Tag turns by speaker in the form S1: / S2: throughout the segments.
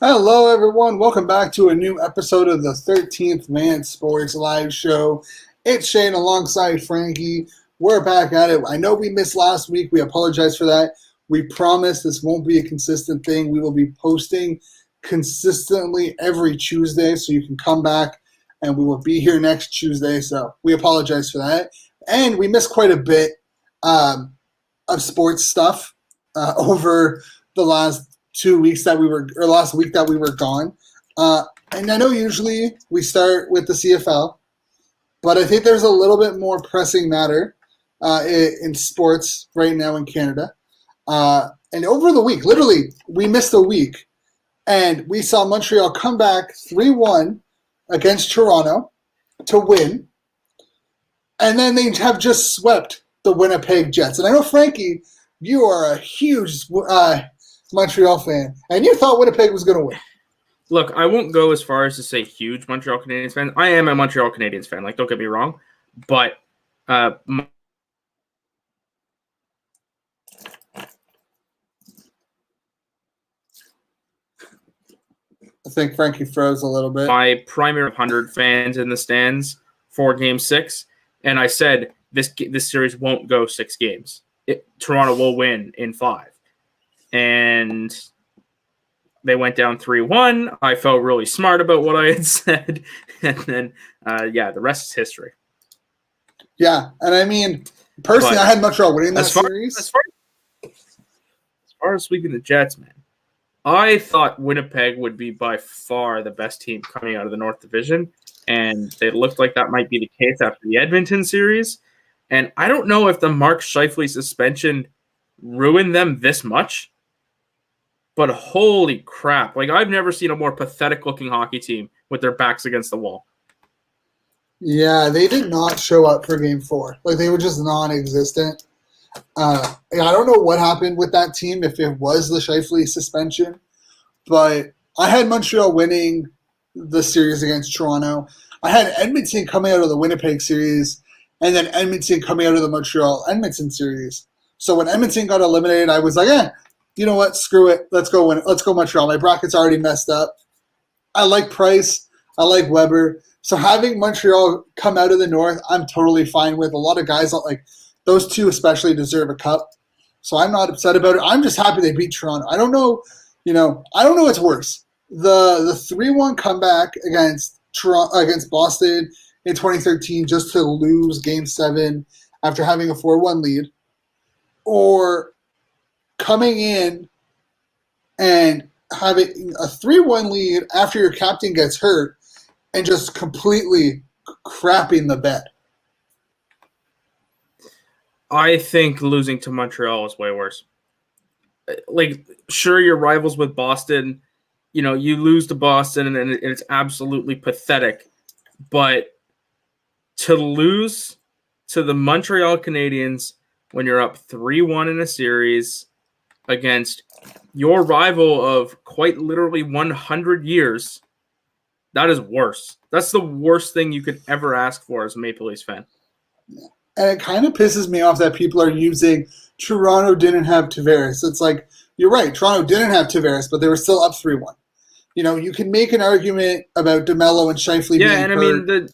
S1: Hello, everyone. Welcome back to a new episode of the 13th Man Sports Live Show. It's Shane alongside Frankie. We're back at it. I know we missed last week. We apologize for that. We promise this won't be a consistent thing. We will be posting consistently every Tuesday, so you can come back and we will be here next Tuesday. So we apologize for that. And we missed quite a bit of sports stuff over the last 2 weeks that we were, or last week that we were gone. And I know usually we start with the CFL, but I think there's a little bit more pressing matter in sports right now in Canada. And over the week, literally, we missed a week, and we saw Montreal come back 3-1 against Toronto to win, and then they have just swept the Winnipeg Jets. And I know, Frankie, you are a huge Montreal fan, and you thought Winnipeg was going to win.
S2: Look, I won't go as far as to say huge Montreal Canadiens fan. I am a Montreal Canadiens fan. Like, don't get me wrong, but I
S1: think Frankie froze a little bit.
S2: My primary 100 fans in the stands for Game 6, and I said this series won't go 6 games. Toronto will win in 5. And they went down 3-1. I felt really smart about what I had said. And then, the rest is history.
S1: Yeah, and I mean, personally, I had Montreal winning that series.
S2: As far as sweeping the Jets, man, I thought Winnipeg would be by far the best team coming out of the North Division. And it looked like that might be the case after the Edmonton series. And I don't know if the Mark Scheifele suspension ruined them this much. But holy crap. Like, I've never seen a more pathetic-looking hockey team with their backs against the wall.
S1: Yeah, they did not show up for Game 4. Like, they were just non-existent. I don't know what happened with that team, if it was the Scheifele suspension. But I had Montreal winning the series against Toronto. I had Edmonton coming out of the Winnipeg series, and then Edmonton coming out of the Montreal-Edmonton series. So when Edmonton got eliminated, I was like, you know what? Screw it. Let's go win it. Let's go Montreal. My bracket's already messed up. I like Price. I like Weber. So having Montreal come out of the North, I'm totally fine with. A lot of guys, like those two especially, deserve a cup. So I'm not upset about it. I'm just happy they beat Toronto. I don't know what's worse. The 3-1 comeback against Boston in 2013 just to lose Game 7 after having a 4-1 lead, or coming in and having a 3-1 lead after your captain gets hurt and just completely crapping the bed.
S2: I think losing to Montreal is way worse. Like, sure, you're rivals with Boston. You know, you lose to Boston and it's absolutely pathetic. But to lose to the Montreal Canadiens when you're up 3-1 in a series against your rival of quite literally 100 years, that is worse. That's the worst thing you could ever ask for as a Maple Leafs fan.
S1: And it kind of pisses me off that people are using Toronto didn't have Tavares. It's like, you're right, Toronto didn't have Tavares, but they were still up 3-1. You know, you can make an argument about DeMello and Scheifele being hurt.
S2: I mean,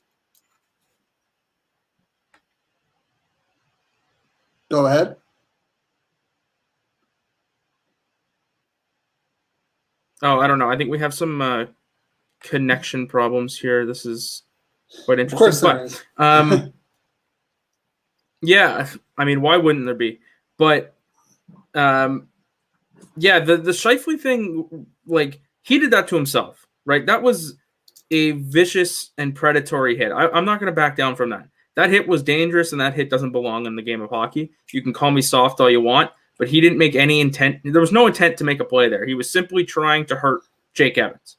S1: Go ahead.
S2: Oh, I don't know. I think we have some connection problems here. This is quite interesting.
S1: Of course there is.
S2: Yeah, I mean, why wouldn't there be? But, the Scheifele thing, like, he did that to himself, right? That was a vicious and predatory hit. I'm not going to back down from that. That hit was dangerous, and that hit doesn't belong in the game of hockey. You can call me soft all you want, but he didn't make any intent. There was no intent to make a play there. He was simply trying to hurt Jake Evans.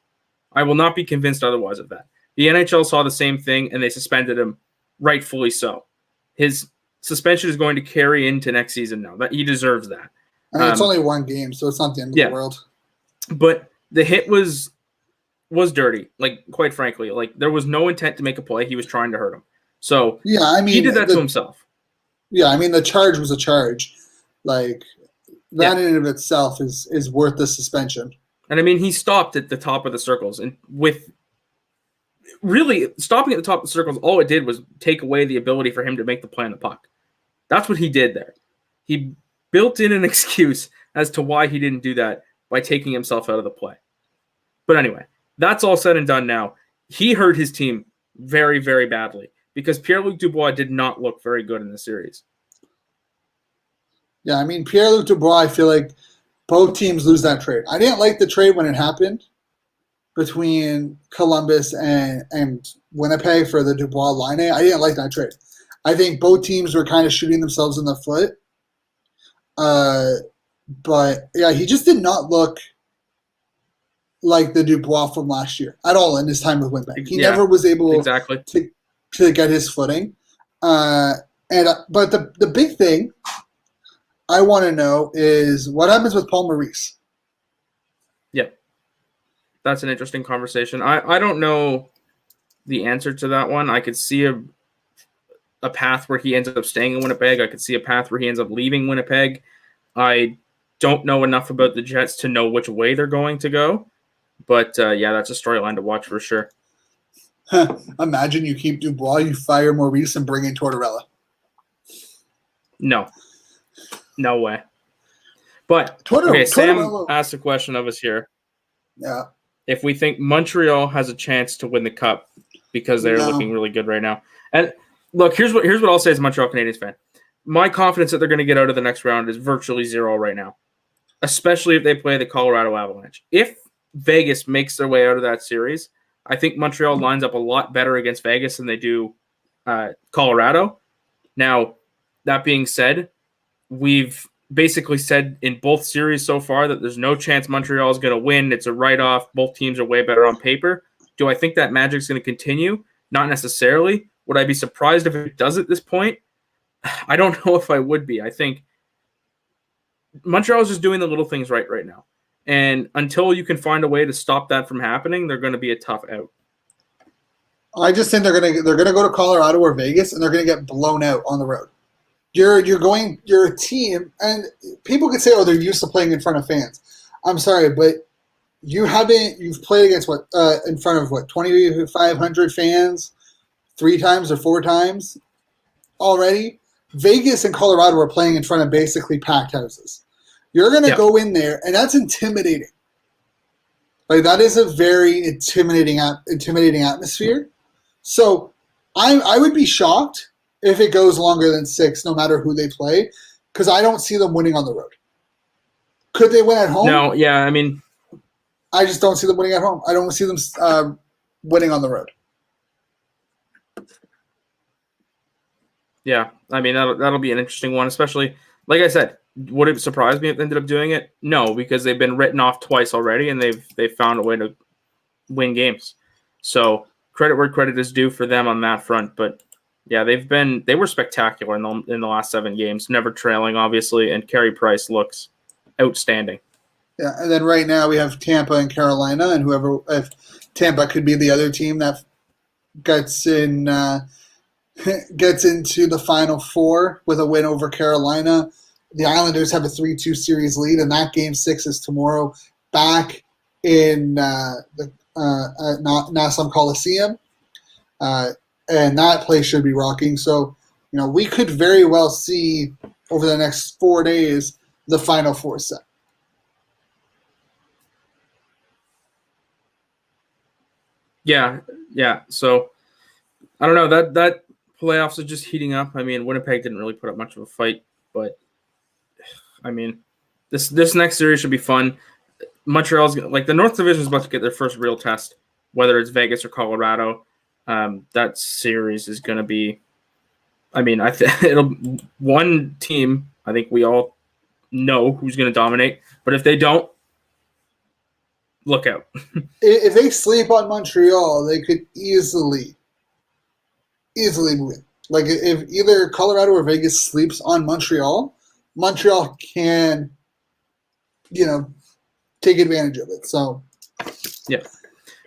S2: I will not be convinced otherwise of that. The NHL saw the same thing, and they suspended him, rightfully so. His suspension is going to carry into next season now. That he deserves that.
S1: I mean, it's only one game, so it's not the end of the world.
S2: But the hit was dirty, like, quite frankly. Like, there was no intent to make a play. He was trying to hurt him. So,
S1: yeah, I mean,
S2: he did that to himself.
S1: Yeah, I mean, the charge was a charge. Like, that in and of itself is worth the suspension.
S2: And I mean, he stopped at the top of the circles, and with really stopping at the top of the circles, all it did was take away the ability for him to make the play on the puck. That's what he did there. He built in an excuse as to why he didn't do that by taking himself out of the play. But anyway, that's all said and done now. He hurt his team very, very badly because Pierre-Luc Dubois did not look very good in the series.
S1: Yeah, I mean, Pierre-Luc Dubois, I feel like both teams lose that trade. I didn't like the trade when it happened between Columbus and Winnipeg for the Dubois line. I didn't like that trade. I think both teams were kind of shooting themselves in the foot. But, yeah, he just did not look like the Dubois from last year at all in his time with Winnipeg. He never was able to get his footing. But the big thing I want to know is what happens with Paul Maurice?
S2: Yeah. That's an interesting conversation. I don't know the answer to that one. I could see a path where he ends up staying in Winnipeg. I could see a path where he ends up leaving Winnipeg. I don't know enough about the Jets to know which way they're going to go. But, yeah, that's a storyline to watch for sure.
S1: Imagine you keep Dubois, you fire Maurice, and bring in Tortorella.
S2: No way. But, okay, Sam asked a question of us here.
S1: Yeah.
S2: If we think Montreal has a chance to win the Cup because they're looking really good right now. And, look, here's what I'll say as a Montreal Canadiens fan. My confidence that they're going to get out of the next round is virtually zero right now, especially if they play the Colorado Avalanche. If Vegas makes their way out of that series, I think Montreal lines up a lot better against Vegas than they do Colorado. Now, that being said, we've basically said in both series so far that there's no chance Montreal is going to win. It's a write-off. Both teams are way better on paper. Do I think that magic's going to continue? Not necessarily. Would I be surprised if it does at this point? I don't know if I would be. I think Montreal is just doing the little things right now. And until you can find a way to stop that from happening, they're going to be a tough out.
S1: I just think they're gonna go to Colorado or Vegas, and they're gonna get blown out on the road. You're a team, and people could say, "Oh, they're used to playing in front of fans." I'm sorry, but you've played against in front of 2,500 fans 3 times or 4 times already. Vegas and Colorado are playing in front of basically packed houses. You're going to go in there, and that's intimidating. Like, that is a very intimidating atmosphere. So I would be shocked if it goes longer than 6, no matter who they play, because I don't see them winning on the road. Could they win at home?
S2: No, yeah, I mean,
S1: I just don't see them winning at home. I don't see them winning on the road.
S2: Yeah, I mean, that'll be an interesting one, especially, like I said, would it surprise me if they ended up doing it? No, because they've been written off twice already, and they've found a way to win games. So credit where credit is due for them on that front. But yeah, they were spectacular in the last 7 games, never trailing, obviously, and Carey Price looks outstanding.
S1: Yeah, and then right now we have Tampa and Carolina, and if Tampa could be the other team that gets into the Final Four with a win over Carolina. The Islanders have a 3-2 series lead, and that Game 6 is tomorrow back in the Nassau Coliseum. And that place should be rocking. So, we could very well see over the next 4 days the Final Four set.
S2: Yeah. So, I don't know. That playoffs are just heating up. I mean, Winnipeg didn't really put up much of a fight, but I mean, this next series should be fun. Montreal's the North Division is about to get their first real test, whether it's Vegas or Colorado. That series is going to be. I mean, it'll one team. I think we all know who's going to dominate, but if they don't, look out.
S1: If they sleep on Montreal, they could easily win. Like, if either Colorado or Vegas sleeps on Montreal can, take advantage of it. So,
S2: yeah.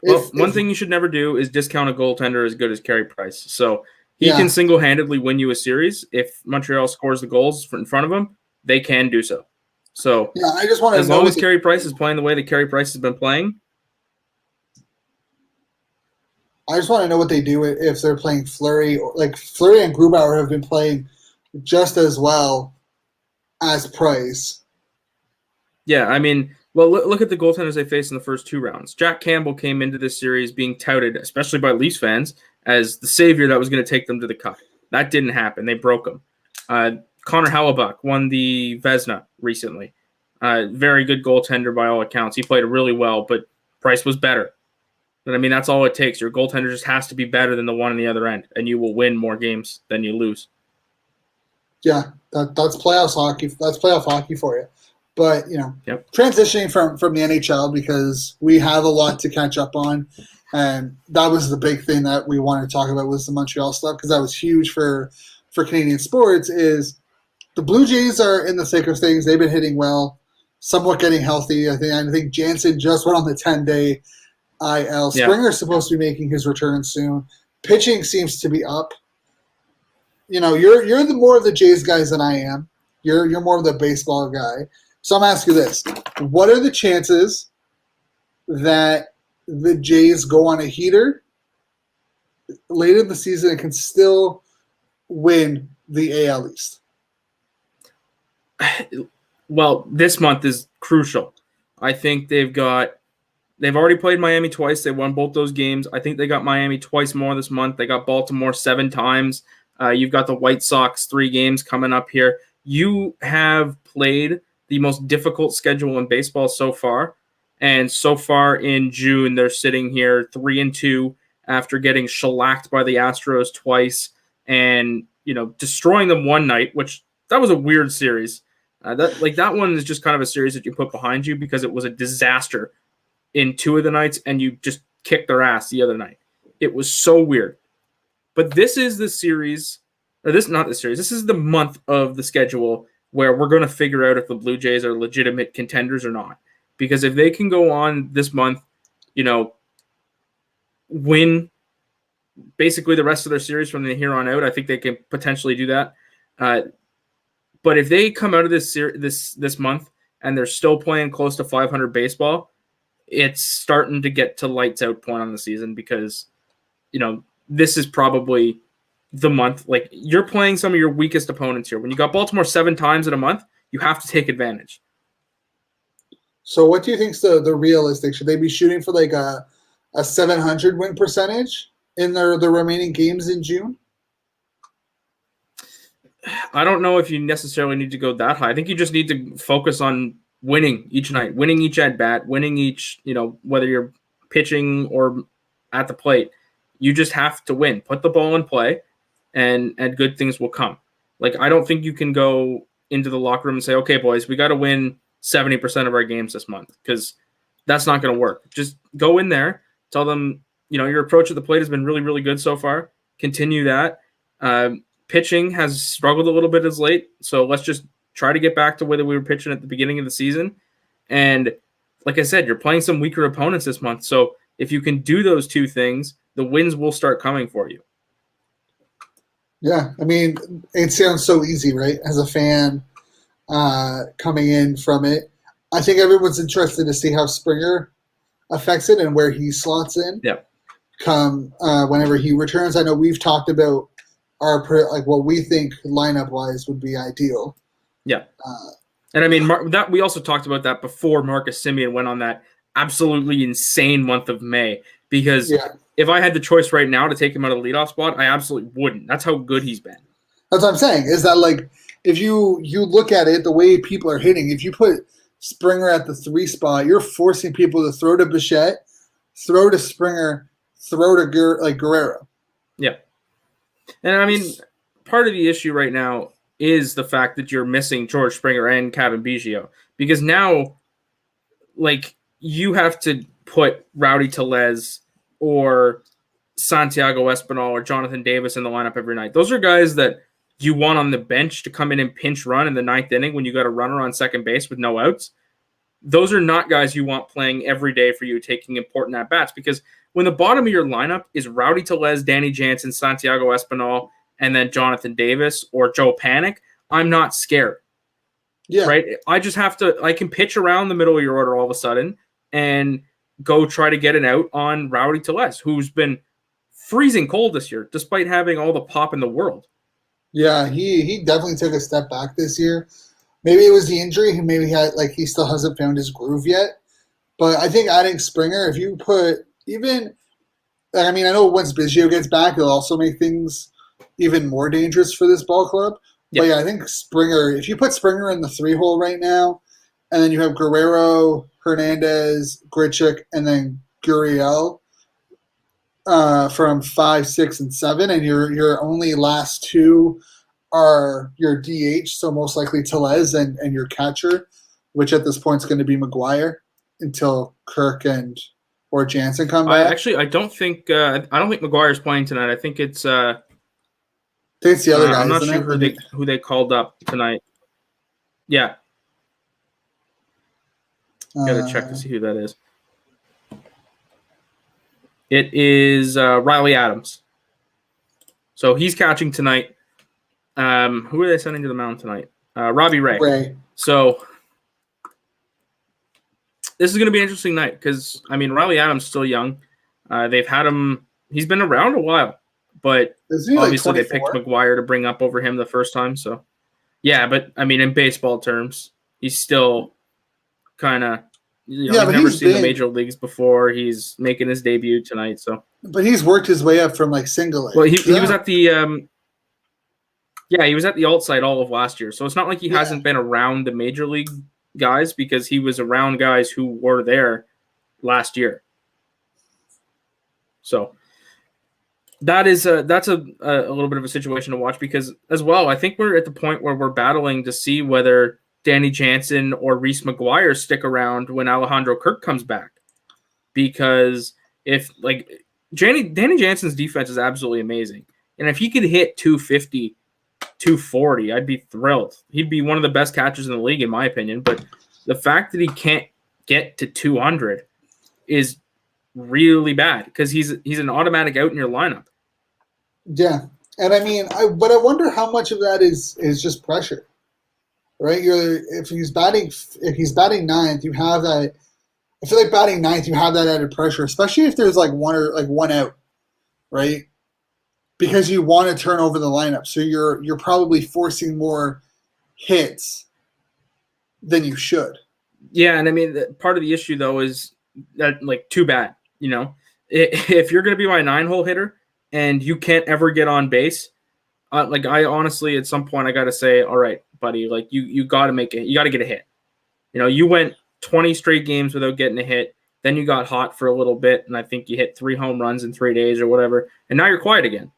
S2: Well, one thing you should never do is discount a goaltender as good as Carey Price. So he can single-handedly win you a series. If Montreal scores the goals in front of him, they can do so. So
S1: Yeah, I just want to
S2: as
S1: know
S2: long
S1: what
S2: as Carey Price is playing the way that Carey Price has been playing,
S1: I just want to know what they do if they're playing Fleury. Like Fleury and Grubauer have been playing just as well as Price.
S2: yeah, I mean, well, look at the goaltenders they faced in the first 2 rounds. Jack Campbell came into this series being touted, especially by Leafs fans, as the savior that was going to take them to the cup. That didn't happen. They broke them. Connor Hellebuck won the Vezina recently. Very good goaltender by all accounts. He played really well, but Price was better. But I mean, that's all it takes. Your goaltender just has to be better than the one on the other end, and you will win more games than you lose.
S1: Yeah, that's playoffs hockey. That's playoff hockey for you. But
S2: Yep.
S1: transitioning from the NHL because we have a lot to catch up on, and that was the big thing that we wanted to talk about was the Montreal stuff because that was huge for Canadian sports. Is the Blue Jays are in the thick of things. They've been hitting well, somewhat getting healthy. I think Jansen just went on the 10-day IL.
S2: Yeah.
S1: Springer's supposed to be making his return soon. Pitching seems to be up. You're the more of the Jays guys than I am. You're more of the baseball guy. So I'm asking you this: what are the chances that the Jays go on a heater late in the season and can still win the AL East?
S2: Well, this month is crucial. I think they've already played Miami twice. They won both those games. I think they got Miami twice more this month. They got Baltimore 7 times. You've got the White Sox 3 games coming up here. You have played the most difficult schedule in baseball so far. And so far in June, they're sitting here 3-2 after getting shellacked by the Astros twice and, destroying them one night, which that was a weird series. That one is just kind of a series that you put behind you because it was a disaster in 2 of the nights and you just kicked their ass the other night. It was so weird. But this is the series, or this not the series, this is the month of the schedule where we're going to figure out if the Blue Jays are legitimate contenders or not. Because if they can go on this month, win basically the rest of their series from here on out, I think they can potentially do that. But if they come out of this month and they're still playing close to 500 baseball, it's starting to get to lights out point on the season because, this is probably the month. Like, you're playing some of your weakest opponents here. When you got Baltimore 7 times in a month, you have to take advantage.
S1: So what do you think's the realistic? Should they be shooting for like a 700 win percentage in the remaining games in June?
S2: I don't know if you necessarily need to go that high. I think you just need to focus on winning each night, winning each at bat, winning each, whether you're pitching or at the plate. You just have to win. Put the ball in play, and good things will come. Like, I don't think you can go into the locker room and say, okay, boys, we got to win 70% of our games this month, because that's not going to work. Just go in there, tell them, your approach at the plate has been really, really good so far. Continue that. Pitching has struggled a little bit as late, so let's just try to get back to where we were pitching at the beginning of the season. And like I said, you're playing some weaker opponents this month, so if you can do those 2 things, the wins will start coming for you.
S1: Yeah, I mean, it sounds so easy, right? As a fan coming in from it, I think everyone's interested to see how Springer affects it and where he slots in.
S2: Yeah.
S1: Come whenever he returns. I know we've talked about what we think lineup wise would be ideal.
S2: Yeah. And I mean, that we also talked about that before Marcus Semien went on that absolutely insane month of May, because if I had the choice right now to take him out of the leadoff spot, I absolutely wouldn't. That's how good he's been.
S1: That's what I'm saying, is that like if you look at it the way people are hitting, if you put Springer at the 3 spot, you're forcing people to throw to Bichette, throw to Springer, throw to Guerrero.
S2: Yeah. And I mean, part of the issue right now is the fact that you're missing George Springer and Kevin Biggio, because now, like, you have to put Rowdy Tellez or Santiago Espinal or Jonathan Davis in the lineup every night. Those are guys that you want on the bench to come in and pinch run in the 9th inning when you got a runner on second base with no outs. Those are not guys you want playing every day for you, taking important at-bats, because when the bottom of your lineup is Rowdy Tellez, Danny Jansen, Santiago Espinal, and then Jonathan Davis or Joe Panik, I'm not scared.
S1: Yeah.
S2: right? I can pitch around the middle of your order all of a sudden and go try to get an out on Rowdy Tellez, who's been freezing cold this year, despite having all the pop in the world.
S1: Yeah, he definitely took a step back this year. Maybe it was the injury. He still hasn't found his groove yet. But I think adding Springer, if you put even, I know once Biggio gets back, it'll also make things even more dangerous for this ball club.
S2: Yeah.
S1: But yeah, I think Springer, if you put Springer in the 3-hole right now, and then you have Guerrero, Hernandez, Grichuk, and then Gurriel from 5, 6, and 7, and your only last two are your DH, so most likely Tellez and your catcher, which at this point is going to be McGuire until Kirk or Jansen come back.
S2: I don't think McGuire's playing tonight. I think it's
S1: I think it's the other guy.
S2: I'm not sure who they called up tonight. Yeah, gotta check to see who that is. It is Riley Adams. So he's catching tonight. Who are they sending to the mound tonight? Robbie Ray. So this is going to be an interesting night because, Riley Adams is still young. They've had him – he's been around a while. But obviously they picked McGuire to bring up over him the first time. So, yeah, but, in baseball terms, he's still kind of – he's never seen the major leagues before. He's making his debut tonight. So,
S1: but he's worked his way up from, single A.
S2: Well, he was at the he was at the alt site all of last year. So it's not like he hasn't been around the major league guys because he was around guys who were there last year. So that's a little bit of a situation to watch because as well, I think we're at the point where we're battling to see whether Danny Jansen or Reese McGuire stick around when Alejandro Kirk comes back. Because if Danny Jansen's defense is absolutely amazing. And if he could hit 250, 240, I'd be thrilled. He'd be one of the best catchers in the league, in my opinion. But the fact that he can't get to 200 is really bad because he's an automatic out in your lineup.
S1: Yeah, and I wonder how much of that is just pressure, right? If he's batting ninth, you have that. I feel like batting ninth, you have that added pressure, especially if there's one out, right? Because you want to turn over the lineup, so you're probably forcing more hits than you should. Yeah,
S2: and part of the issue though is that too bad, if you're going to be my 9-hole hitter and you can't ever get on base, I honestly at some point I got to say, all right, buddy, you got to make it, you got to get a hit. You went 20 straight games without getting a hit. Then you got hot for a little bit, and I think you hit 3 home runs in 3 days or whatever, and now you're quiet again.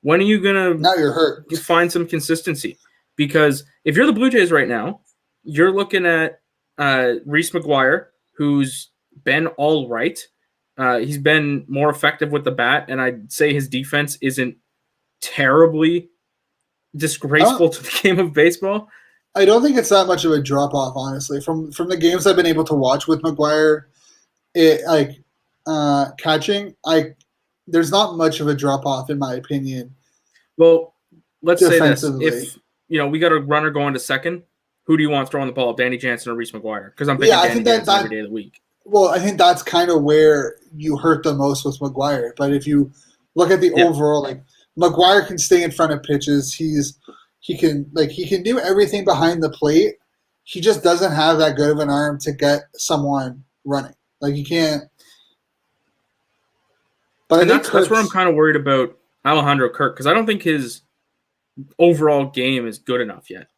S2: When are you going to
S1: now you're hurt.
S2: Find some consistency? Because if you're the Blue Jays right now, you're looking at Reese McGuire, who's been all right. He's been more effective with the bat, and I'd say his defense isn't terribly disgraceful to the game of baseball.
S1: I don't think it's that much of a drop-off, honestly. From the games I've been able to watch with McGuire, catching, there's not much of a drop-off, in my opinion.
S2: Well, let's say this. If, we got a runner going to second, who do you want throwing the ball, Danny Jansen or Reese McGuire? Because I'm picking Danny Jansen every day of the week.
S1: Well, I think that's kind of where you hurt the most with McGuire. But if you look at the overall, McGuire can stay in front of pitches. He can do everything behind the plate. He just doesn't have that good of an arm to get someone running. He can't. But
S2: that's where I'm kind of worried about Alejandro Kirk because I don't think his overall game is good enough yet.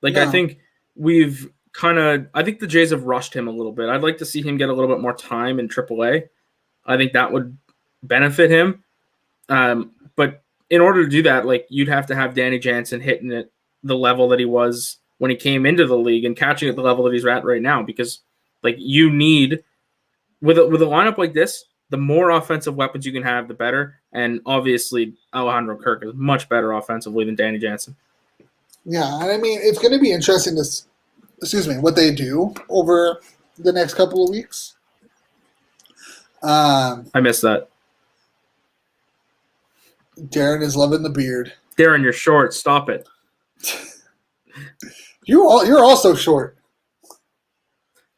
S2: I think I think the Jays have rushed him a little bit. I'd like to see him get a little bit more time in AAA. I think that would benefit him. But in order to do that, you'd have to have Danny Jansen hitting at the level that he was when he came into the league and catching at the level that he's at right now. Because you need with a lineup like this, the more offensive weapons you can have, the better. And obviously, Alejandro Kirk is much better offensively than Danny Jansen.
S1: Yeah, and it's going to be interesting what they do over the next couple of weeks.
S2: I missed that.
S1: Darren is loving the beard.
S2: Darren, you're short. Stop it.
S1: You're also short.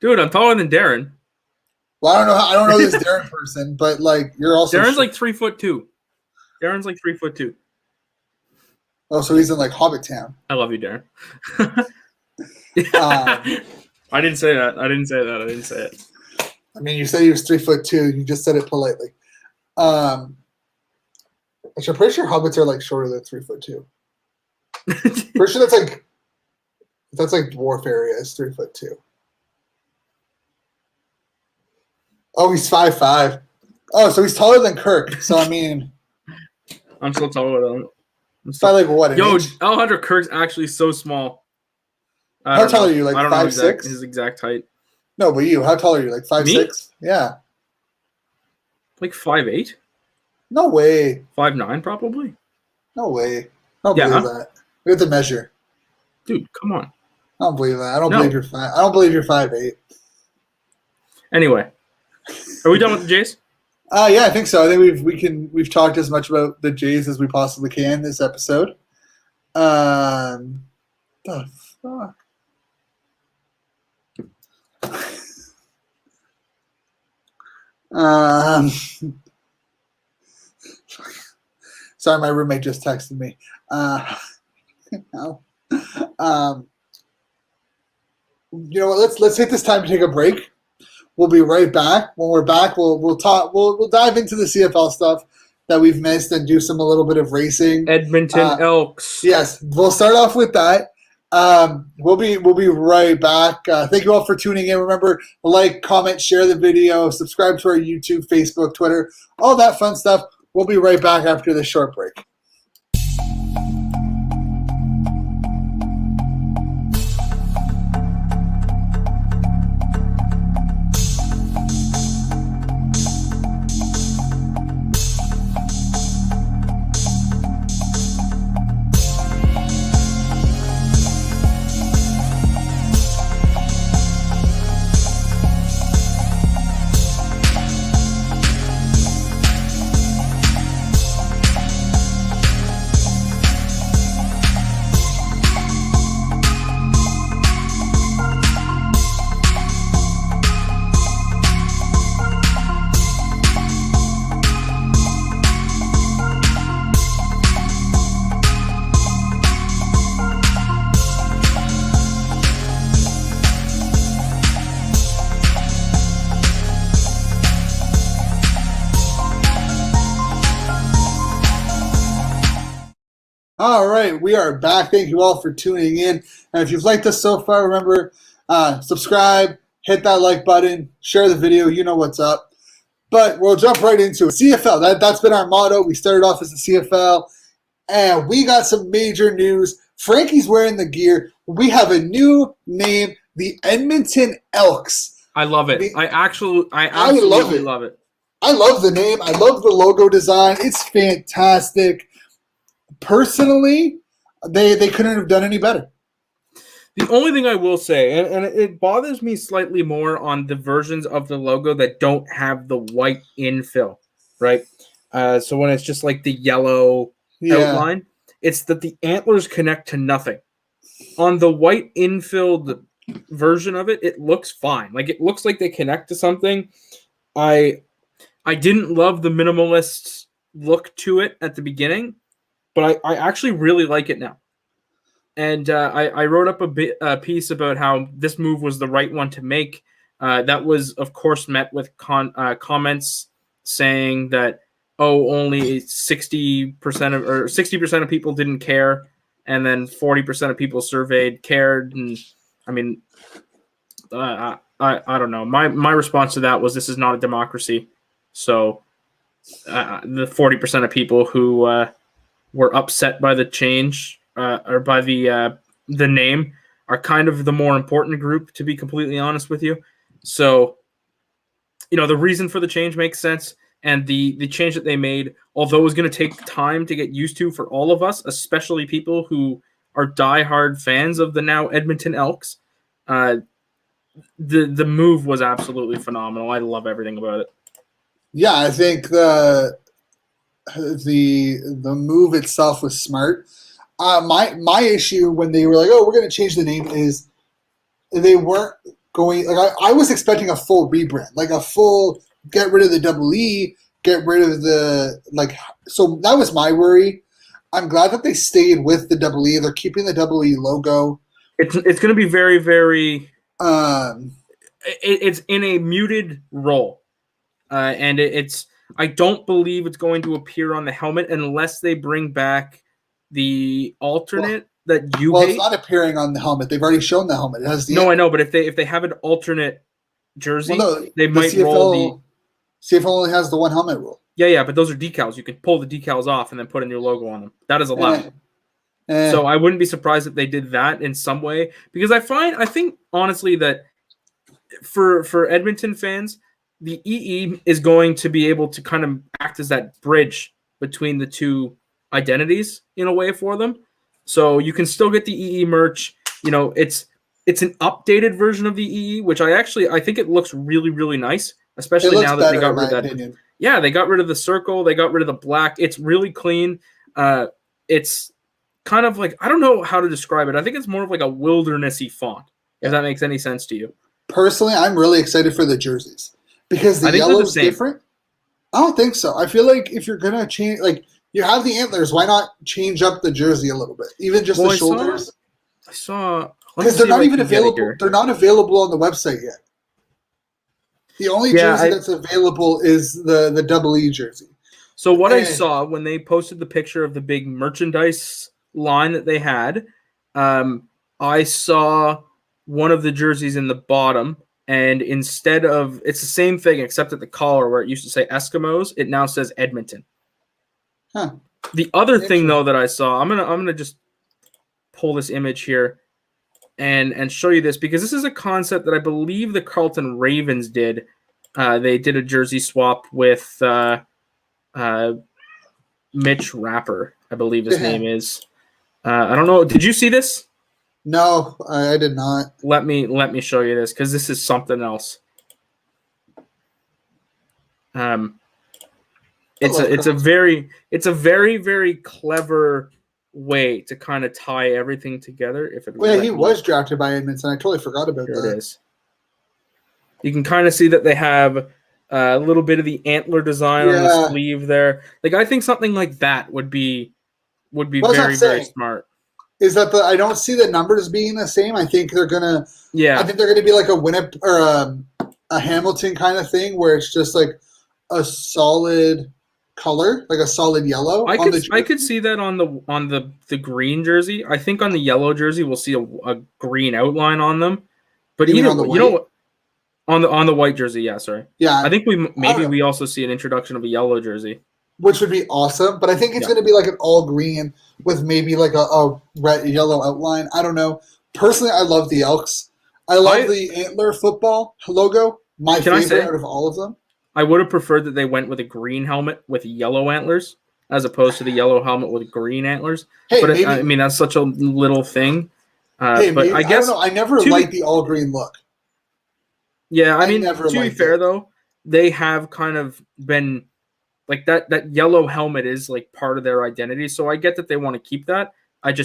S2: Dude, I'm taller than Darren.
S1: Well, I don't know this Darren person, but like you're also
S2: Darren's
S1: short.
S2: like 3'2". Darren's like 3'2".
S1: Oh, so he's in like Hobbit Town.
S2: I love you, Darren.
S1: Um,
S2: I didn't say that. I didn't say it.
S1: I mean, you said he was 3'2". You just said it politely. Which I'm pretty sure hobbits are like shorter than 3'2". Pretty sure that's like dwarf area is 3'2". Oh, he's 5'5". Oh, so he's taller than Kirk. So I mean,
S2: I'm still taller than him.
S1: it's by like what? An
S2: Yo,
S1: inch?
S2: Alejandro Kirk's actually so small.
S1: How tall are you? Like
S2: I don't know
S1: 5'6"?
S2: his exact height.
S1: No, but you. How tall are you? Like 5'6"? Yeah.
S2: Like 5'8",
S1: No way.
S2: 5'9", probably.
S1: No way. I don't
S2: Yeah.
S1: believe that. We have to measure.
S2: Dude, come on.
S1: I don't believe that. I don't
S2: No.
S1: believe you're 5. I don't believe you're 5'8".
S2: Anyway, are we done with the Jays?
S1: Yeah, I think so. I think we've talked as much about the Jays as we possibly can this episode. The fuck. Sorry, my roommate just texted me. No. You know what? Let's take this time to take a break. We'll be right back. When we're back, we'll talk. We'll dive into the CFL stuff that we've missed and do a little bit of racing.
S2: Edmonton Elks.
S1: Yes, we'll start off with that. We'll be right back. Thank you all for tuning in. Remember, like, comment, share the video, subscribe to our YouTube, Facebook, Twitter, all that fun stuff. We'll be right back after this short break. All right, we are back. Thank you all for tuning in. And if you've liked us so far, remember, subscribe, hit that like button, share the video. You know what's up. But we'll jump right into it. CFL, that's been our motto. We started off as the CFL, and we got some major news. Frankie's wearing the gear. We have a new name, the Edmonton Elks.
S2: I love it. I absolutely love it.
S1: I love the name. I love the logo design. It's fantastic. Personally, they couldn't have done any better.
S2: The only thing I will say, and it bothers me slightly more on the versions of the logo that don't have the white infill, right? So when it's just like the yellow outline, it's that the antlers connect to nothing. On the white infilled version of it, it looks fine. Like it looks like they connect to something. I didn't love the minimalist look to it at the beginning, but I actually really like it now. And I wrote up a piece about how this move was the right one to make. That was, of course, met with comments saying that, only 60% of people didn't care, and then 40% of people surveyed cared. And I mean, I don't know. My response to that was, this is not a democracy. So the 40% of people who were upset by the change or by the name are kind of the more important group, to be completely honest with you. So, the reason for the change makes sense. And the change that they made, although it was going to take time to get used to for all of us, especially people who are diehard fans of the now Edmonton Elks, the move was absolutely phenomenal. I love everything about it.
S1: Yeah, I think the move itself was smart. My issue when they were like, "Oh, we're going to change the name," is they weren't going. Like I was expecting a full rebrand, like a full get rid of the double E, get rid of the like. So that was my worry. I'm glad that they stayed with the double E. They're keeping the double E logo.
S2: It's going to be very, very.
S1: Um,
S2: It's in a muted role, and it's. I don't believe it's going to appear on the helmet unless they bring back the alternate that you hate.
S1: It's not appearing on the helmet. They've already shown the helmet. It has the
S2: No, I know, but if they have an alternate jersey, they might
S1: CFL,
S2: roll the.
S1: CFL only has the one helmet rule.
S2: Yeah, but those are decals. You can pull the decals off and then put a new logo on them. That is allowed. So I wouldn't be surprised if they did that in some way, because I think honestly that for Edmonton fans, the EE is going to be able to kind of act as that bridge between the two identities in a way for them. So you can still get the EE merch. You know, it's an updated version of the EE, which I think it looks really, really nice, especially now that they got rid of that. Opinion. Yeah, they got rid of the circle. They got rid of the black. It's really clean. It's kind of like, I don't know how to describe it. I think it's more of like a wildernessy font, if that makes any sense to you.
S1: Personally, I'm really excited for the jerseys because the yellow is different. I don't think so. I feel like if you're going to change, like you have the antlers, why not change up the jersey a little bit? Even just the shoulders.
S2: I saw.
S1: Because they're not even available. They're not available on the website yet. The only jersey that's available is the double E jersey.
S2: So what I saw when they posted the picture of the big merchandise line that they had, I saw one of the jerseys in the bottom, and instead of, it's the same thing except at the collar where it used to say Eskimos, it now says Edmonton.
S1: Huh.
S2: The other thing though that I saw, I'm gonna just pull this image here and show you this, because this is a concept that I believe the Carleton Ravens did. They did a jersey swap with Mitch Rapper, I believe his name is. I don't know. Did you see this?
S1: No, I did not.
S2: Let me show you this, because this is something else. It's a very, very clever way to kind of tie everything together. If it
S1: he was drafted by Edmonton. I totally forgot about that.
S2: Here it is. You can kind of see that they have a little bit of the antler design on the sleeve there. Like, I think something like that would be very smart.
S1: Is that I don't see the numbers being the same. I think they're gonna.
S2: Yeah.
S1: I think they're gonna be like a Winnipeg or a Hamilton kind of thing, where it's just like a solid color, like a solid yellow.
S2: I could see that on the green jersey. I think on the yellow jersey we'll see a green outline on them. But you know what? On the white jersey, yeah, sorry.
S1: Yeah.
S2: I think we also see an introduction of a yellow jersey,
S1: which would be awesome. But I think it's going to be like an all green with maybe like a red yellow outline. I don't know. Personally, I love the Elks. I love the antler football logo. My favorite out of all of them.
S2: I would have preferred that they went with a green helmet with yellow antlers as opposed to the yellow helmet with green antlers.
S1: Hey,
S2: but I mean, that's such a little thing. But
S1: maybe,
S2: I guess
S1: I don't know. I never liked the all green look.
S2: Yeah, I mean, to be fair though, they have kind of been like that yellow helmet is like part of their identity. So I get that they want to keep that.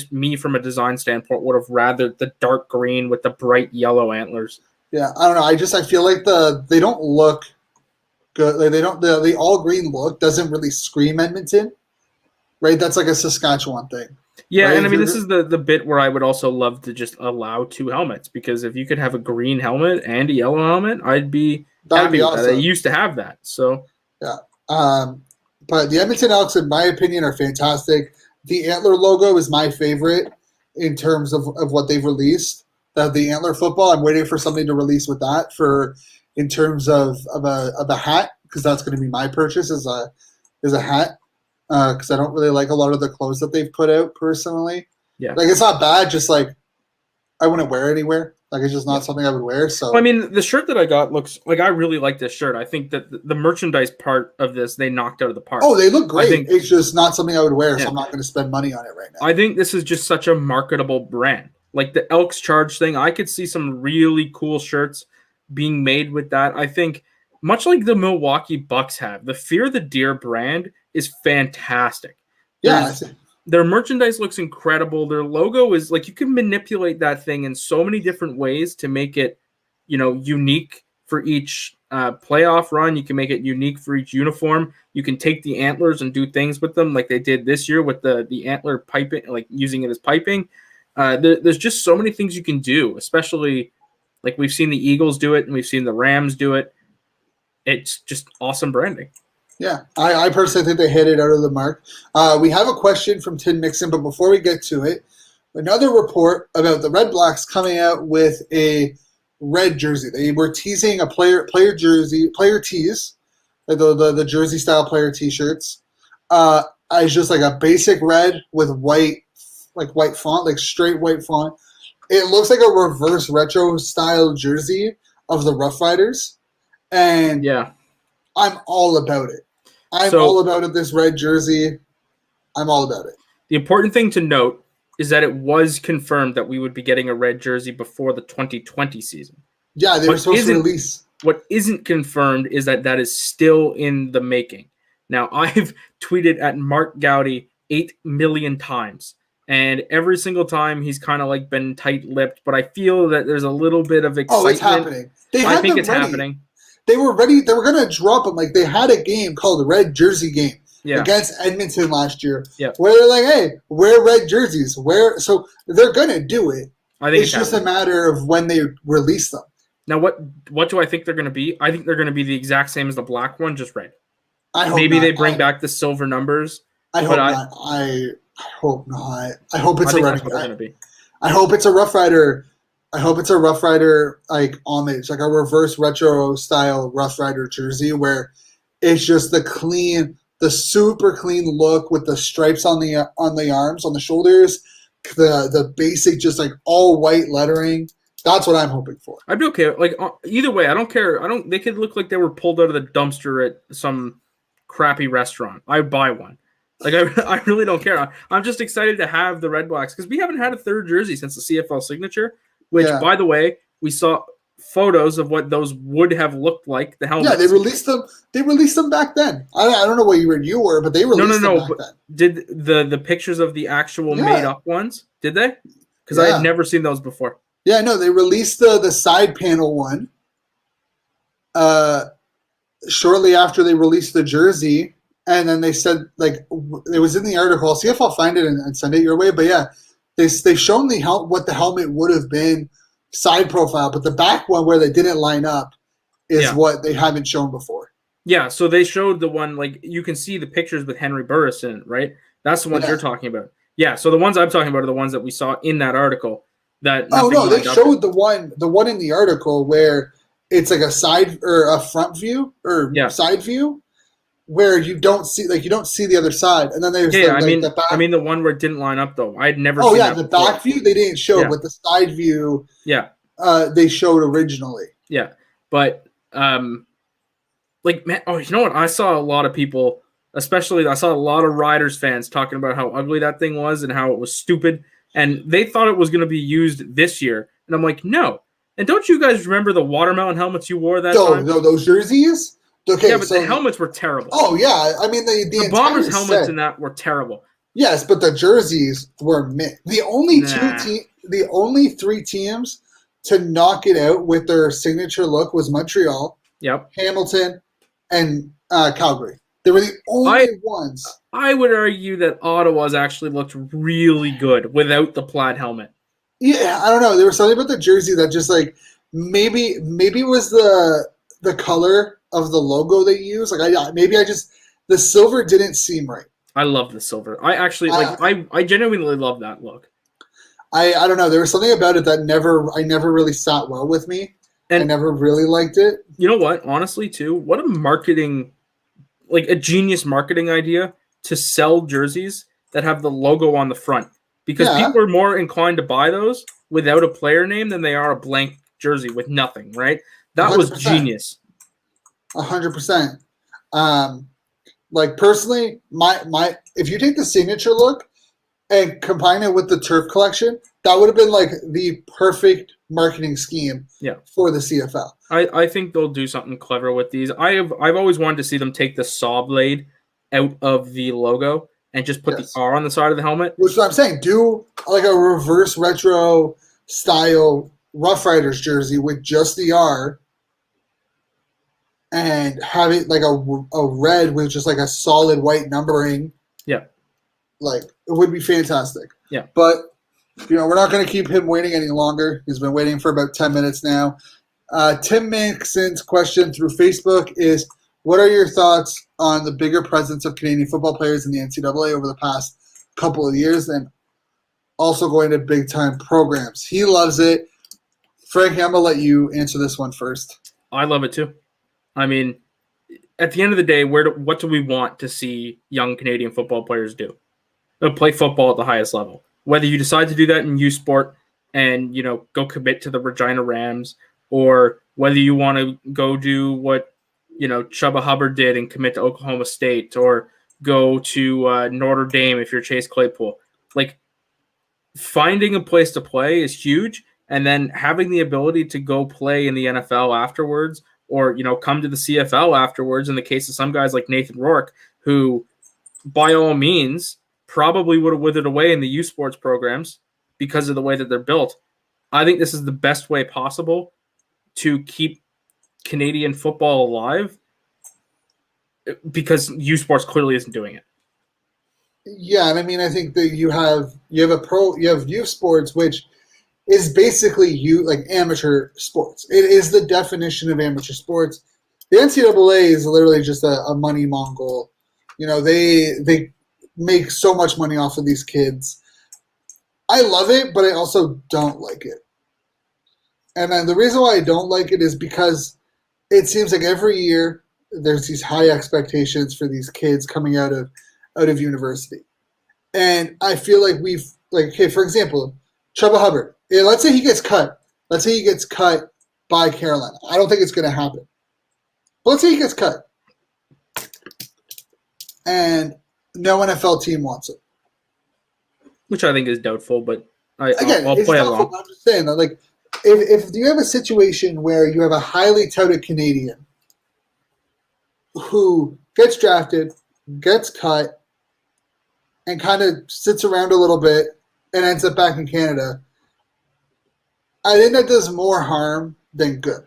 S2: Me from a design standpoint would have rather the dark green with the bright yellow antlers.
S1: Yeah, I don't know. I feel like they don't look good. Like the all green look doesn't really scream Edmonton, right? That's like a Saskatchewan thing.
S2: Yeah,
S1: right?
S2: And I mean, this is the bit where I would also love to just allow two helmets, because if you could have a green helmet and a yellow helmet, I'd be happy with that. They used to have that, so
S1: yeah. But the Edmonton Elks, in my opinion, are fantastic. The antler logo is my favorite in terms of what they've released. The antler football, I'm waiting for something to release with that in terms of a hat, because that's going to be my purchase is a hat. Because I don't really like a lot of the clothes that they've put out personally.
S2: Yeah,
S1: like it's not bad. Just like I wouldn't wear it anywhere. Like it's just not something I would wear. So
S2: I mean, the shirt that I got looks like I really like this shirt. I think that the merchandise part of this they knocked out of the park.
S1: Oh, they look great. It's just not something I would wear, so I'm not going to spend money on it right now.
S2: I think this is just such a marketable brand. Like the Elks Charge thing, I could see some really cool shirts being made with that. I think much like the Milwaukee Bucks have, the Fear the Deer brand is fantastic.
S1: Yeah,
S2: Their merchandise looks incredible. Their logo is like you can manipulate that thing in so many different ways to make it, unique for each playoff run. You can make it unique for each uniform. You can take the antlers and do things with them like they did this year with the antler piping, like using it as piping. There's just so many things you can do, especially like we've seen the Eagles do it and we've seen the Rams do it. It's just awesome branding.
S1: Yeah, I personally think they hit it out of the mark. We have a question from Tim Mixon, but before we get to it, another report about the Red Blacks coming out with a red jersey. They were teasing a player tees, like the jersey style player T-shirts, as just like a basic red with white font, like straight white font. It looks like a reverse retro style jersey of the Rough Riders, and
S2: yeah,
S1: I'm all about it. I'm all about it. This red jersey, I'm all about it.
S2: The important thing to note is that it was confirmed that we would be getting a red jersey before the 2020 season.
S1: Yeah, they were supposed to release.
S2: What isn't confirmed is that is still in the making. Now, I've tweeted at Mark Gowdy 8 million times, and every single time he's kind of like been tight-lipped, but I feel that there's a little bit of excitement.
S1: Oh, it's happening.
S2: I think it's happening.
S1: They were ready. They were going to drop them. Like, they had a game called the Red Jersey Game against Edmonton last year, where they're like, hey, wear red jerseys. So they're going to do it.
S2: I think
S1: it's just a matter of when they release them.
S2: Now, what do I think they're going to be? I think they're going to be the exact same as the black one, just red.
S1: I hope
S2: Maybe
S1: not.
S2: They bring back the silver numbers.
S1: I hope not. I hope not. I hope it's a Red. I hope it's a Rough Rider. I hope it's a Rough Rider like homage, like a reverse retro style Rough Rider jersey, where it's just the super clean look with the stripes on the arms, on the shoulders, the basic just like all white lettering. That's what I'm hoping for.
S2: I'd be okay. Like either way, I don't care. They could look like they were pulled out of the dumpster at some crappy restaurant. I'd buy one. Like I really don't care. I'm just excited to have the Red Blacks because we haven't had a third jersey since the CFL signature. Which, by the way, we saw photos of what those would have looked like. The helmets.
S1: Yeah, they released them. They released them back then. I don't know what you were, but they released them back then.
S2: Did the pictures of the actual made up ones? Did they? Because I had never seen those before.
S1: Yeah, no, they released the side panel one. Shortly after they released the jersey, and then they said like it was in the article. I'll see if I'll find it and send it your way. But yeah. They've shown what the helmet would have been side profile, but the back one where they didn't line up is what they haven't shown before.
S2: Yeah, so they showed the one, like, you can see the pictures with Henry Burris in it, right? That's the ones you're talking about. Yeah, so the ones I'm talking about are the ones that we saw in that article. They
S1: showed the one in the article where it's like a side or a front view or side view, where you don't see the other side, and then there's the back.
S2: I mean the one where it didn't line up though. I'd never. Oh
S1: yeah, the back view they didn't show, but the side view, they showed originally.
S2: Yeah, but like man, you know what? I saw a lot of people, especially I saw a lot of Riders fans talking about how ugly that thing was and how it was stupid, and they thought it was going to be used this year, and I'm like, no. And don't you guys remember the watermelon helmets you wore that time?
S1: No, those jerseys. Okay,
S2: yeah, but the helmets were terrible.
S1: Oh yeah, I mean the
S2: Bombers helmets in that were terrible.
S1: Yes, but the jerseys were mixed. The only three teams to knock it out with their signature look was Montreal, Hamilton, and Calgary. They were the only ones.
S2: I would argue that Ottawa's actually looked really good without the plaid helmet.
S1: Yeah, I don't know. There was something about the jersey that just like maybe it was the color of the logo they use. Like the silver didn't seem right.
S2: I love the silver. I actually I genuinely love that look.
S1: I don't know. There was something about it that I never really sat well with me. And I never really liked it.
S2: You know what? Honestly, too, what a genius marketing idea to sell jerseys that have the logo on the front. Because people are more inclined to buy those without a player name than they are a blank jersey with nothing, right? That 100%. Was genius.
S1: 100%. Like personally, my if you take the signature look and combine it with the turf collection, that would have been like the perfect marketing scheme for the CFL.
S2: I think they'll do something clever with these. I've always wanted to see them take the saw blade out of the logo and just put
S1: Yes.
S2: the R on the side of the helmet.
S1: Which is what I'm saying. Do like a reverse retro style Rough Riders jersey with just the R, and have it like a red with just like a solid white numbering.
S2: Yeah.
S1: Like, it would be fantastic.
S2: Yeah.
S1: But, we're not going to keep him waiting any longer. He's been waiting for about 10 minutes now. Tim Mixon's question through Facebook is, what are your thoughts on the bigger presence of Canadian football players in the NCAA over the past couple of years, and also going to big-time programs? He loves it. Frankie, I'm going to let you answer this one first.
S2: I love it too. I mean, at the end of the day, what do we want to see young Canadian football players do? They'll play football at the highest level. Whether you decide to do that in youth sport and, go commit to the Regina Rams, or whether you want to go do what, Chuba Hubbard did and commit to Oklahoma State, or go to Notre Dame if you're Chase Claypool. Like, finding a place to play is huge, and then having the ability to go play in the NFL afterwards, or, come to the CFL afterwards, in the case of some guys like Nathan Rourke, who, by all means, probably would have withered away in the youth sports programs because of the way that they're built. I think this is the best way possible to keep Canadian football alive, because youth sports clearly isn't doing it.
S1: Yeah, and I mean, I think that you have youth sports, which is basically like amateur sports. It is the definition of amateur sports. The NCAA is literally just a money mongol. They make so much money off of these kids. I love it, but I also don't like it. And then the reason why I don't like it is because it seems like every year there's these high expectations for these kids coming out of university. And I feel like for example, Chuba Hubbard. Yeah, let's say he gets cut. Let's say he gets cut by Carolina. I don't think it's going to happen. But let's say he gets cut. And no NFL team wants him.
S2: Which I think is doubtful, but I'll
S1: it's
S2: play
S1: doubtful,
S2: along.
S1: I'm just saying that, like, if you have a situation where you have a highly touted Canadian who gets drafted, gets cut, and kind of sits around a little bit and ends up back in Canada, I think that does more harm than good.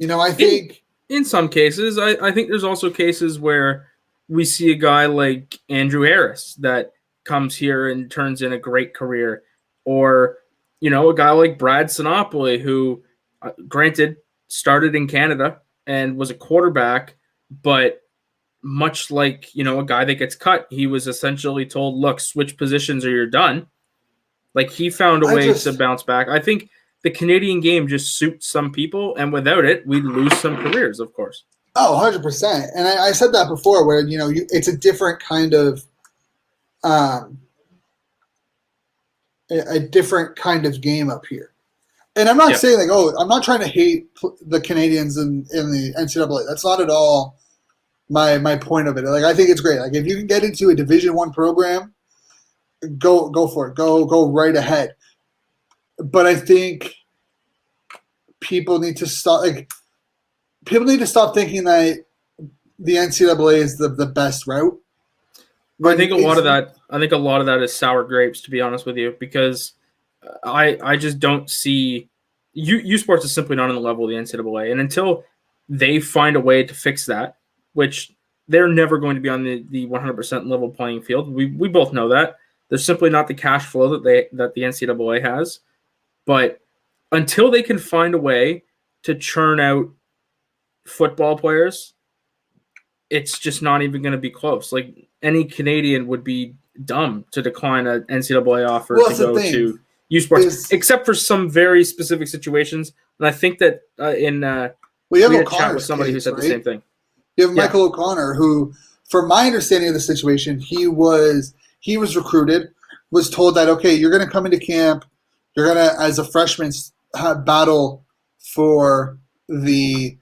S1: I think
S2: in some cases, I think there's also cases where we see a guy like Andrew Harris that comes here and turns in a great career, or a guy like Brad Sinopoli, who, granted, started in Canada and was a quarterback, but much like a guy that gets cut, he was essentially told, "Look, switch positions or you're done." Like, he found a way to bounce back. I think the Canadian game just suits some people, and without it, we'd lose some careers, of course.
S1: Oh, 100%. And I said that before, where it's a different kind of a different kind of game up here. And I'm not saying I'm not trying to hate the Canadians in the NCAA. That's not at all my point of it. Like, I think it's great. Like, if you can get into a Division I program, go for it. Go right ahead. But I think people need to stop. Like, people need to stop thinking that the NCAA is the best route.
S2: I think a lot of that is sour grapes, to be honest with you, because I just don't see U Sports is simply not on the level of the NCAA, and until they find a way to fix that, which they're never going to be on the 100% level playing field. We both know that. There's simply not the cash flow that the NCAA has. But until they can find a way to churn out football players, it's just not even going to be close. Like, any Canadian would be dumb to decline an NCAA offer to go to U Sports, except for some very specific situations. And I think that we had a chat with somebody who said the same thing.
S1: You have Michael O'Connor, who, from my understanding of the situation, he was recruited, was told that, okay, you're going to come into camp, you're going to, as a freshman, battle for the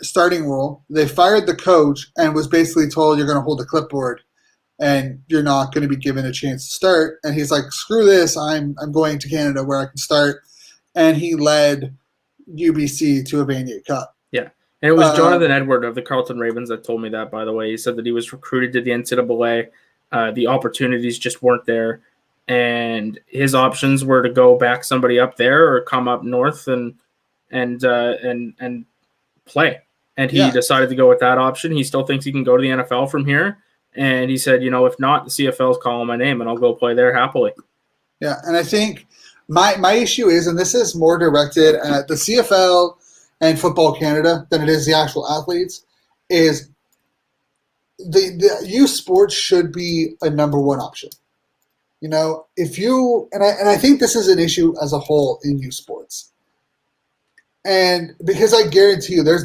S1: starting role. They fired the coach and was basically told, you're going to hold a clipboard and you're not going to be given a chance to start. And he's like, screw this, I'm going to Canada where I can start. And he led UBC to a Vanier Cup.
S2: Yeah. And it was Jonathan Edward of the Carleton Ravens that told me that, by the way. He said that he was recruited to the NCAA. The opportunities just weren't there. And his options were to go back somebody up there or come up north and play. And he decided to go with that option. He still thinks he can go to the NFL from here. And he said, if not, the CFL's calling my name and I'll go play there happily.
S1: Yeah, and I think my issue is, and this is more directed at the CFL and Football Canada than it is the actual athletes, is the youth sports should be a number one option. If you and I think this is an issue as a whole in youth sports. And because I guarantee you there's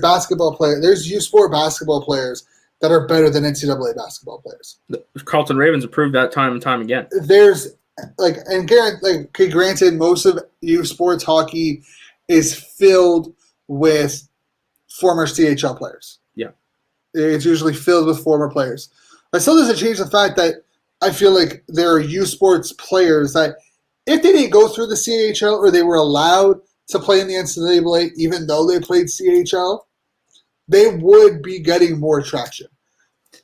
S1: youth sport basketball players that are better than NCAA basketball players.
S2: The Carleton Ravens have proved that time and time again.
S1: There's granted, most of youth sports hockey is filled with former CHL players.
S2: Yeah.
S1: It's usually filled with former players. But still doesn't change the fact that I feel like there are youth sports players that if they didn't go through the CHL or they were allowed to play in the NCAA even though they played CHL, they would be getting more traction.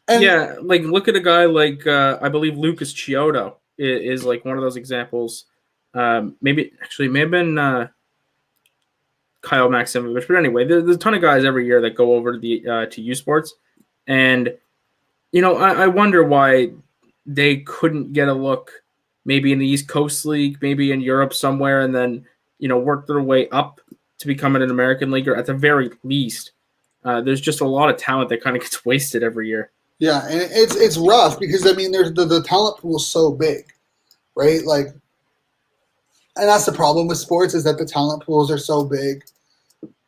S1: And
S2: look at a guy like I believe Lucas Chiodo is like one of those examples. Maybe may have been Kyle Maximovich, but anyway, there's a ton of guys every year that go over to the to U Sports, and I wonder why they couldn't get a look, maybe in the East Coast League, maybe in Europe somewhere, and then work their way up to become an American League, or at the very least. There's just a lot of talent that kind of gets wasted every year.
S1: Yeah, and it's rough because there's the talent pool is so big, right? Like, and that's the problem with sports is that the talent pools are so big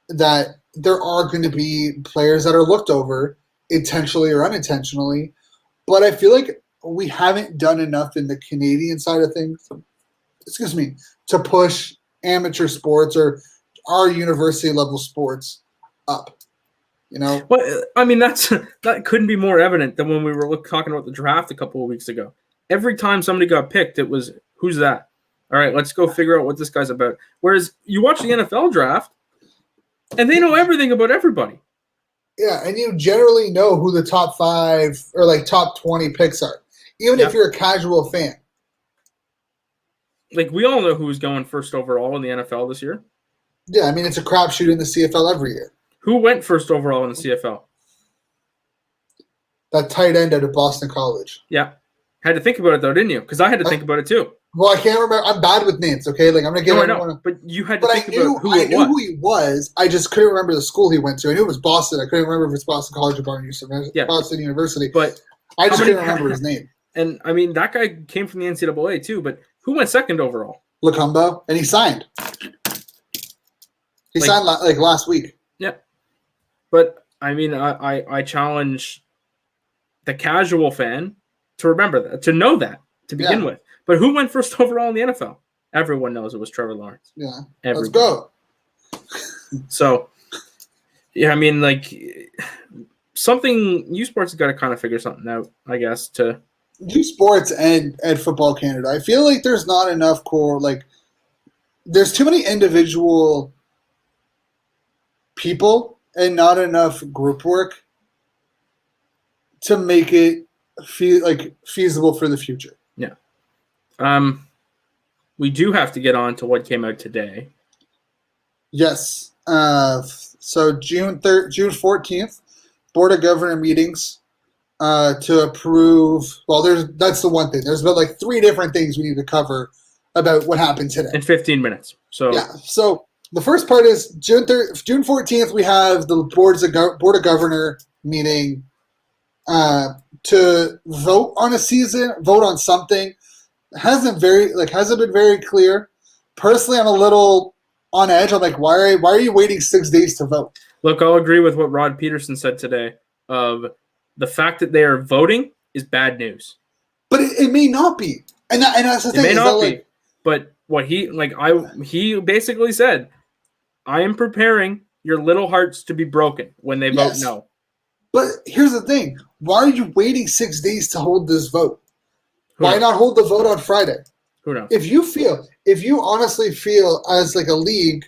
S1: that there are going to be players that are looked over intentionally or unintentionally. But I feel like we haven't done enough in the Canadian side of things, to push amateur sports or our university level sports up.
S2: Well, I mean, that couldn't be more evident than when we were talking about the draft a couple of weeks ago. Every time somebody got picked, it was, who's that? All right, let's go figure out what this guy's about. Whereas you watch the NFL draft, and they know everything about everybody.
S1: Yeah, and you generally know who the top 5 or top 20 picks are, even if you're a casual fan.
S2: Like, we all know who's going first overall in the NFL this year.
S1: Yeah, I mean, it's a crapshoot in the CFL every year.
S2: Who went first overall in the CFL?
S1: That tight end out of Boston College.
S2: Yeah. Had to think about it, though, didn't you? Because I had to think about it, too.
S1: Well, I can't remember. I'm bad with names, okay? I'm going to give everyone
S2: But you had to think about who it was.
S1: I knew who he was. I just couldn't remember the school he went to. I knew it was Boston. I couldn't remember if it's Boston College or Boston University.
S2: But
S1: I just couldn't remember his name.
S2: And, I mean, that guy came from the NCAA, too. But who went second overall?
S1: Lacumbo. And he signed. He signed last week.
S2: Yeah. But, I mean, I challenge the casual fan to remember that, to know that, to begin with. But who went first overall in the NFL? Everyone knows it was Trevor Lawrence.
S1: Yeah.
S2: Everybody.
S1: Let's go.
S2: So, yeah, I mean, U Sports has got to kind of figure something out, I guess, to...
S1: U Sports and Football Canada. I feel like there's not enough core, there's too many individual people and not enough group work to make it feasible for the future.
S2: Yeah. We do have to get on to what came out today.
S1: Yes. So June 14th, Board of Governor meetings to approve. Well, that's the one thing. There's about 3 different things we need to cover about what happened today.
S2: In 15 minutes. So
S1: yeah. So the first part is June 14th. We have the Board of Governor meeting to vote on a season, vote on something. Hasn't been very clear. Personally, I'm a little on edge. I'm like, why are you waiting 6 days to vote?
S2: Look, I'll agree with what Rod Peterson said today. Of the fact that they are voting is bad news.
S1: But it may not be, and that's the thing.
S2: It may not be. But what he basically said, I am preparing your little hearts to be broken when they vote no.
S1: But here's the thing: why are you waiting 6 days to hold this vote? Why not hold the vote on Friday?
S2: Who knows?
S1: If you honestly feel as a league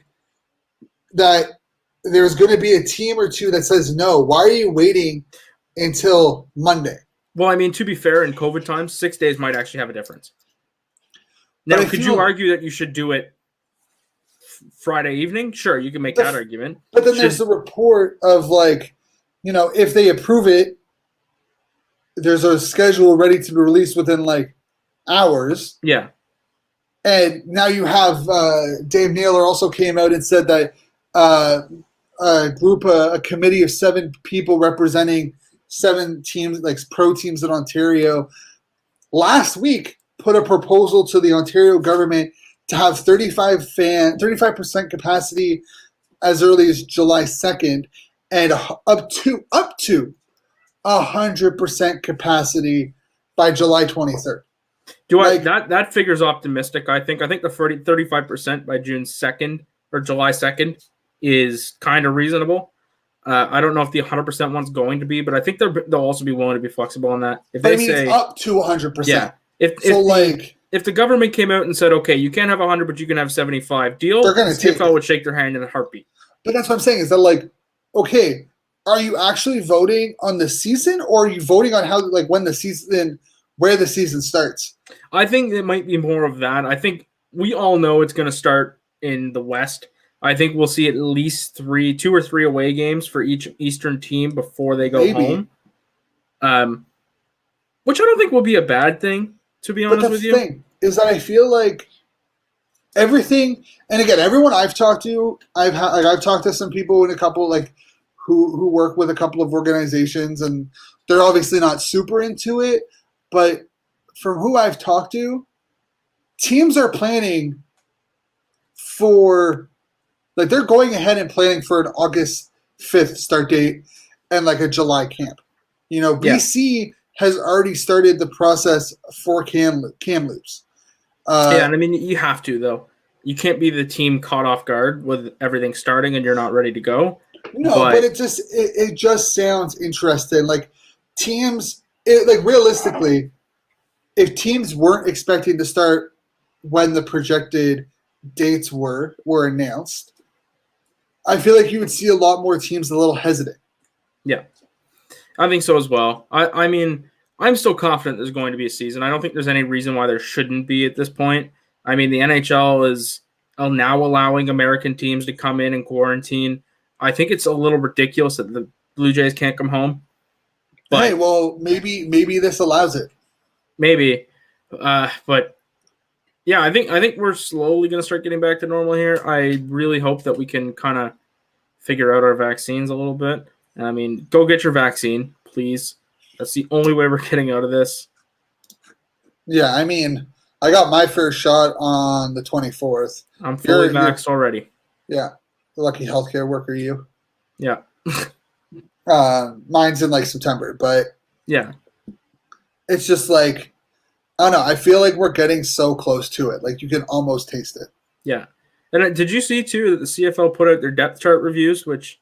S1: that there's going to be a team or two that says no. Why are you waiting until Monday?
S2: Well, I mean, to be fair, in COVID times, 6 days might actually have a difference.
S1: But
S2: Now,
S1: I
S2: could
S1: feel-
S2: you argue that you should do it Friday evening? Sure, you can make that argument.
S1: But then there's the report of like, if they approve it, there's a schedule ready to be released within like hours.
S2: Yeah.
S1: And now you have Dave Naylor also came out and said that a committee of 7 people representing 7 teams, like pro teams in Ontario, last week put a proposal to the Ontario government to have 35% capacity as early as July 2nd, and up to 100% capacity by July 23rd.
S2: That figure's optimistic, I think. I think the 35% by June 2nd or July 2nd is kind of reasonable. I don't know if the 100% one's going to be, but I think they'll also be willing to be flexible on that. If they say
S1: up to 100%.
S2: Yeah. If the government came out and said, okay, you can't have 100, but you can have 75, deal,
S1: they're going to take
S2: CFL would shake their hand in a heartbeat.
S1: But that's what I'm saying is that, like, okay, are you actually voting on the season, or are you voting on how, like, where the season starts?
S2: I think it might be more of that. I think we all know it's going to start in the West. I think we'll see at least 2 or 3 away games for each Eastern team before they go home. Which I don't think will be a bad thing, to be honest with you.
S1: But the thing is that I feel like everything, and again, everyone I've talked to, I've talked to some people in a couple, like, who work with a couple of organizations, and they're obviously not super into it, but from who I've talked to, teams are planning for, like, they're going ahead and planning for an August 5th start date and like a July camp. BC has already started the process for Kamloops.
S2: And I mean, you have to, though. You can't be the team caught off guard with everything starting and you're not ready to go.
S1: No, but it just sounds interesting. Like, teams, realistically, if teams weren't expecting to start when the projected dates were announced, I feel like you would see a lot more teams a little hesitant.
S2: Yeah, I think so as well. I mean, I'm still confident there's going to be a season. I don't think there's any reason why there shouldn't be at this point. I mean, the NHL is now allowing American teams to come in and quarantine. I think it's a little ridiculous that the Blue Jays can't come home.
S1: But, hey, well, maybe this allows it.
S2: Maybe, but yeah, I think we're slowly going to start getting back to normal here. I really hope that we can kind of figure out our vaccines a little bit. I mean, go get your vaccine, please. That's the only way we're getting out of this.
S1: Yeah, I mean, I got my first shot on the 24th.
S2: I'm fully vaxxed already.
S1: Yeah, lucky healthcare worker you.
S2: Yeah.
S1: Mine's in like September, but
S2: yeah,
S1: it's just like, I don't know. I feel like we're getting so close to it. Like, you can almost taste it.
S2: Yeah. And did you see, too, that the CFL put out their depth chart reviews, which...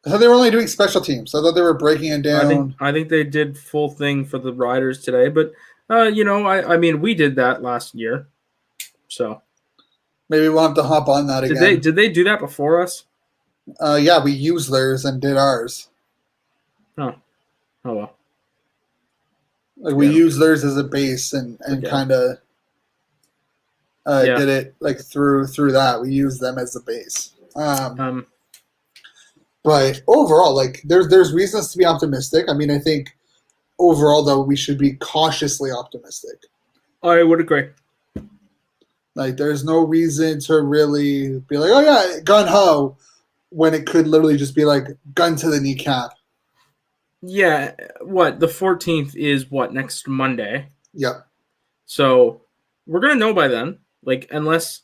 S1: I thought they were only doing special teams. I thought they were breaking it down.
S2: I think they did full thing for the Riders today. But, I mean, we did that last year. So...
S1: maybe we'll have to hop on that again.
S2: Did they do that before us?
S1: Yeah, we used theirs and did ours.
S2: Oh well.
S1: Like, we used theirs as a base and kind of did it like through that. We used them as the base. But overall, like, there's reasons to be optimistic. I mean, I think overall, though, we should be cautiously optimistic.
S2: I would agree.
S1: Like, there's no reason to really be like, oh yeah, gun ho, when it could literally just be like gun to the kneecap.
S2: Yeah, the 14th is next Monday?
S1: Yep.
S2: So we're going to know by then, like, unless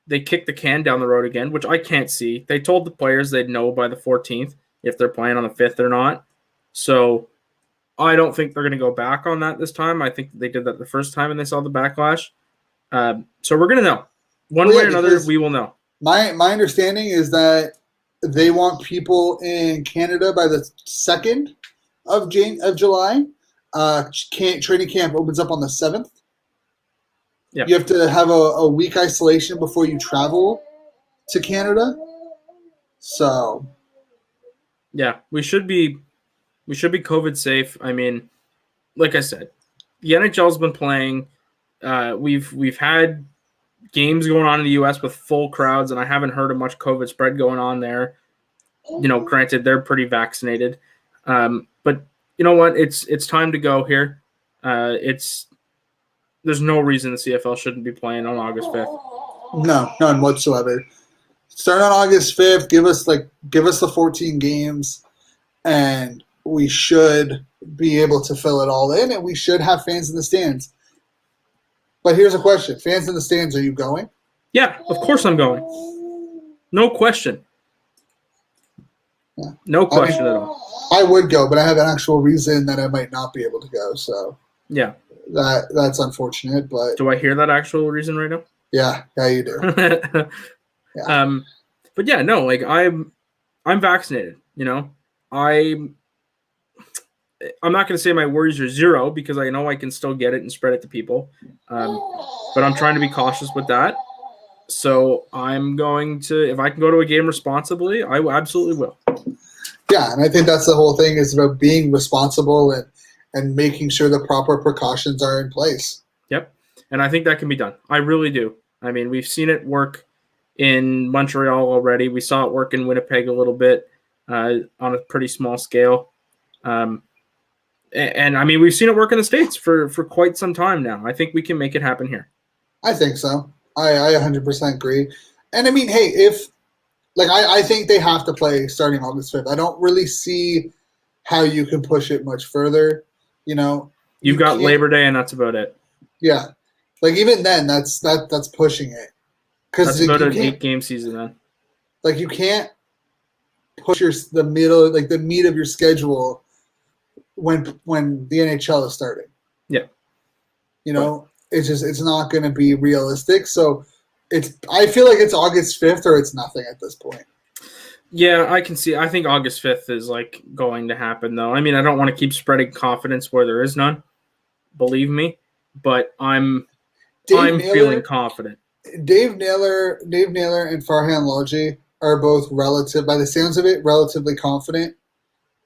S2: they kick the can down the road again, which I can't see. They told the players they'd know by the 14th if they're playing on the 5th or not. So I don't think they're going to go back on that this time. I think they did that the first time and they saw the backlash. So we're going to know. One way or another, we will know. My
S1: understanding is that they want people in Canada by the 2nd of July. Training camp opens up on the 7th.
S2: Yeah.
S1: You have to have a week isolation before you travel to Canada. So
S2: Yeah, we should be COVID safe. I mean, like I said, the NHL's been playing. We've had games going on in the U.S. with full crowds, and I haven't heard of much COVID spread going on there. Granted, they're pretty vaccinated, but you know what? It's time to go here. There's no reason the CFL shouldn't be playing on August 5th.
S1: no, none whatsoever. Start on August 5th. Give us the 14 games, and we should be able to fill it all in, and we should have fans in the stands. But here's a question: fans in the stands, are you going?
S2: Yeah, of course I'm going. No question.
S1: Yeah.
S2: No question at all.
S1: I would go, but I have an actual reason that I might not be able to go. So
S2: yeah,
S1: that's unfortunate. But
S2: do I hear that actual reason right now?
S1: Yeah, you do.
S2: Yeah. But yeah, no, like I'm vaccinated. I'm not going to say my worries are zero because I know I can still get it and spread it to people. But I'm trying to be cautious with that. So I'm going to, if I can go to a game responsibly, I absolutely will.
S1: Yeah, and I think that's the whole thing is about being responsible and making sure the proper precautions are in place.
S2: Yep. And I think that can be done. I really do. I mean, we've seen it work in Montreal already. We saw it work in Winnipeg a little bit on a pretty small scale. And I mean, we've seen it work in the States for quite some time now. I think we can make it happen here.
S1: I think so. I 100% agree. And I mean, hey, I think they have to play starting August 5th. I don't really see how you can push it much further.
S2: You've got Labor Day, and that's about it.
S1: Yeah, like even then, that's pushing it.
S2: That's about an 8-game season then.
S1: Like you can't push the meat of your schedule when the NHL is starting.
S2: Yeah.
S1: It's not going to be realistic. So I feel like it's August 5th or it's nothing at this point.
S2: Yeah, I can see. I think August 5th is going to happen though. I mean, I don't want to keep spreading confidence where there is none. Believe me, but I'm feeling confident.
S1: Dave Naylor and Farhan Lalji are both by the sounds of it, relatively confident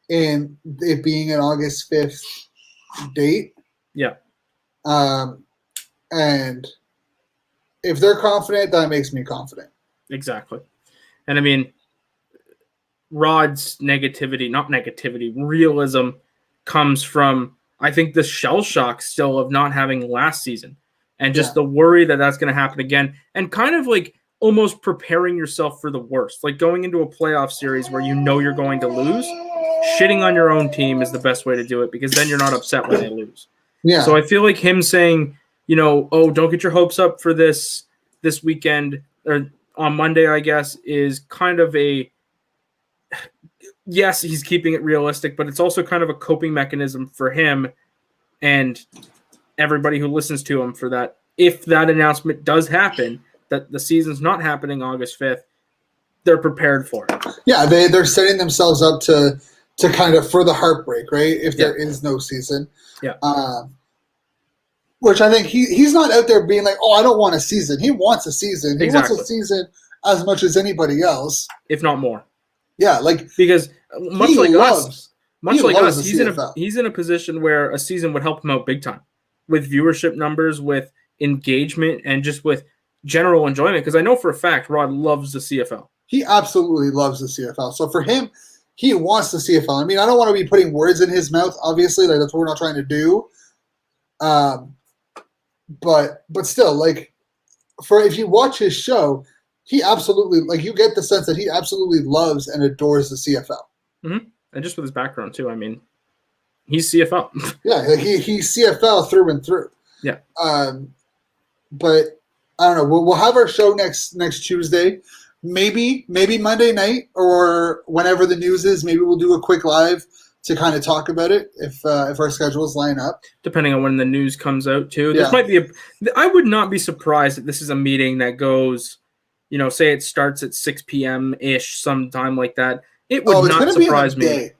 S1: in it being an August 5th date.
S2: Yeah.
S1: And if they're confident, that makes me confident.
S2: Exactly. And I mean, Rod's realism comes from, I think, the shell shock still of not having last season and just the worry that that's going to happen again and kind of almost preparing yourself for the worst, like going into a playoff series where you're going to lose. Shitting on your own team is the best way to do it because then you're not upset when they lose.
S1: Yeah.
S2: So I feel like him saying, don't get your hopes up for this weekend or on Monday, I guess, is kind of yes, he's keeping it realistic, but it's also kind of a coping mechanism for him and everybody who listens to him for that. If that announcement does happen, that the season's not happening August 5th, they're prepared for it.
S1: Yeah, they're setting themselves up to kind of for the heartbreak, right? If there is no season.
S2: Yeah.
S1: Which I think he's not out there being like, oh, I don't want a season. He wants a season. He wants a season as much as anybody else,
S2: if not more.
S1: Yeah,
S2: because much like us, he's in a position where a season would help him out big time with viewership numbers, with engagement, and just with general enjoyment. Because I know for a fact Rod loves the CFL.
S1: He absolutely loves the CFL. So for him, he wants the CFL. I mean, I don't want to be putting words in his mouth. Obviously, that's what we're not trying to do. But still, if you watch his show, he absolutely you get the sense that he absolutely loves and adores the CFL.
S2: Mm-hmm. And just with his background too, I mean, he's CFL.
S1: Yeah, he's CFL through and through.
S2: Yeah.
S1: But I don't know. We'll have our show next Tuesday, maybe Monday night or whenever the news is. Maybe we'll do a quick live to kind of talk about it if our schedules line up. Depending on when the news comes out too. This might be I would not be surprised if this is a meeting that goes, say it starts at 6 p.m.-ish, sometime like that. It would not surprise me.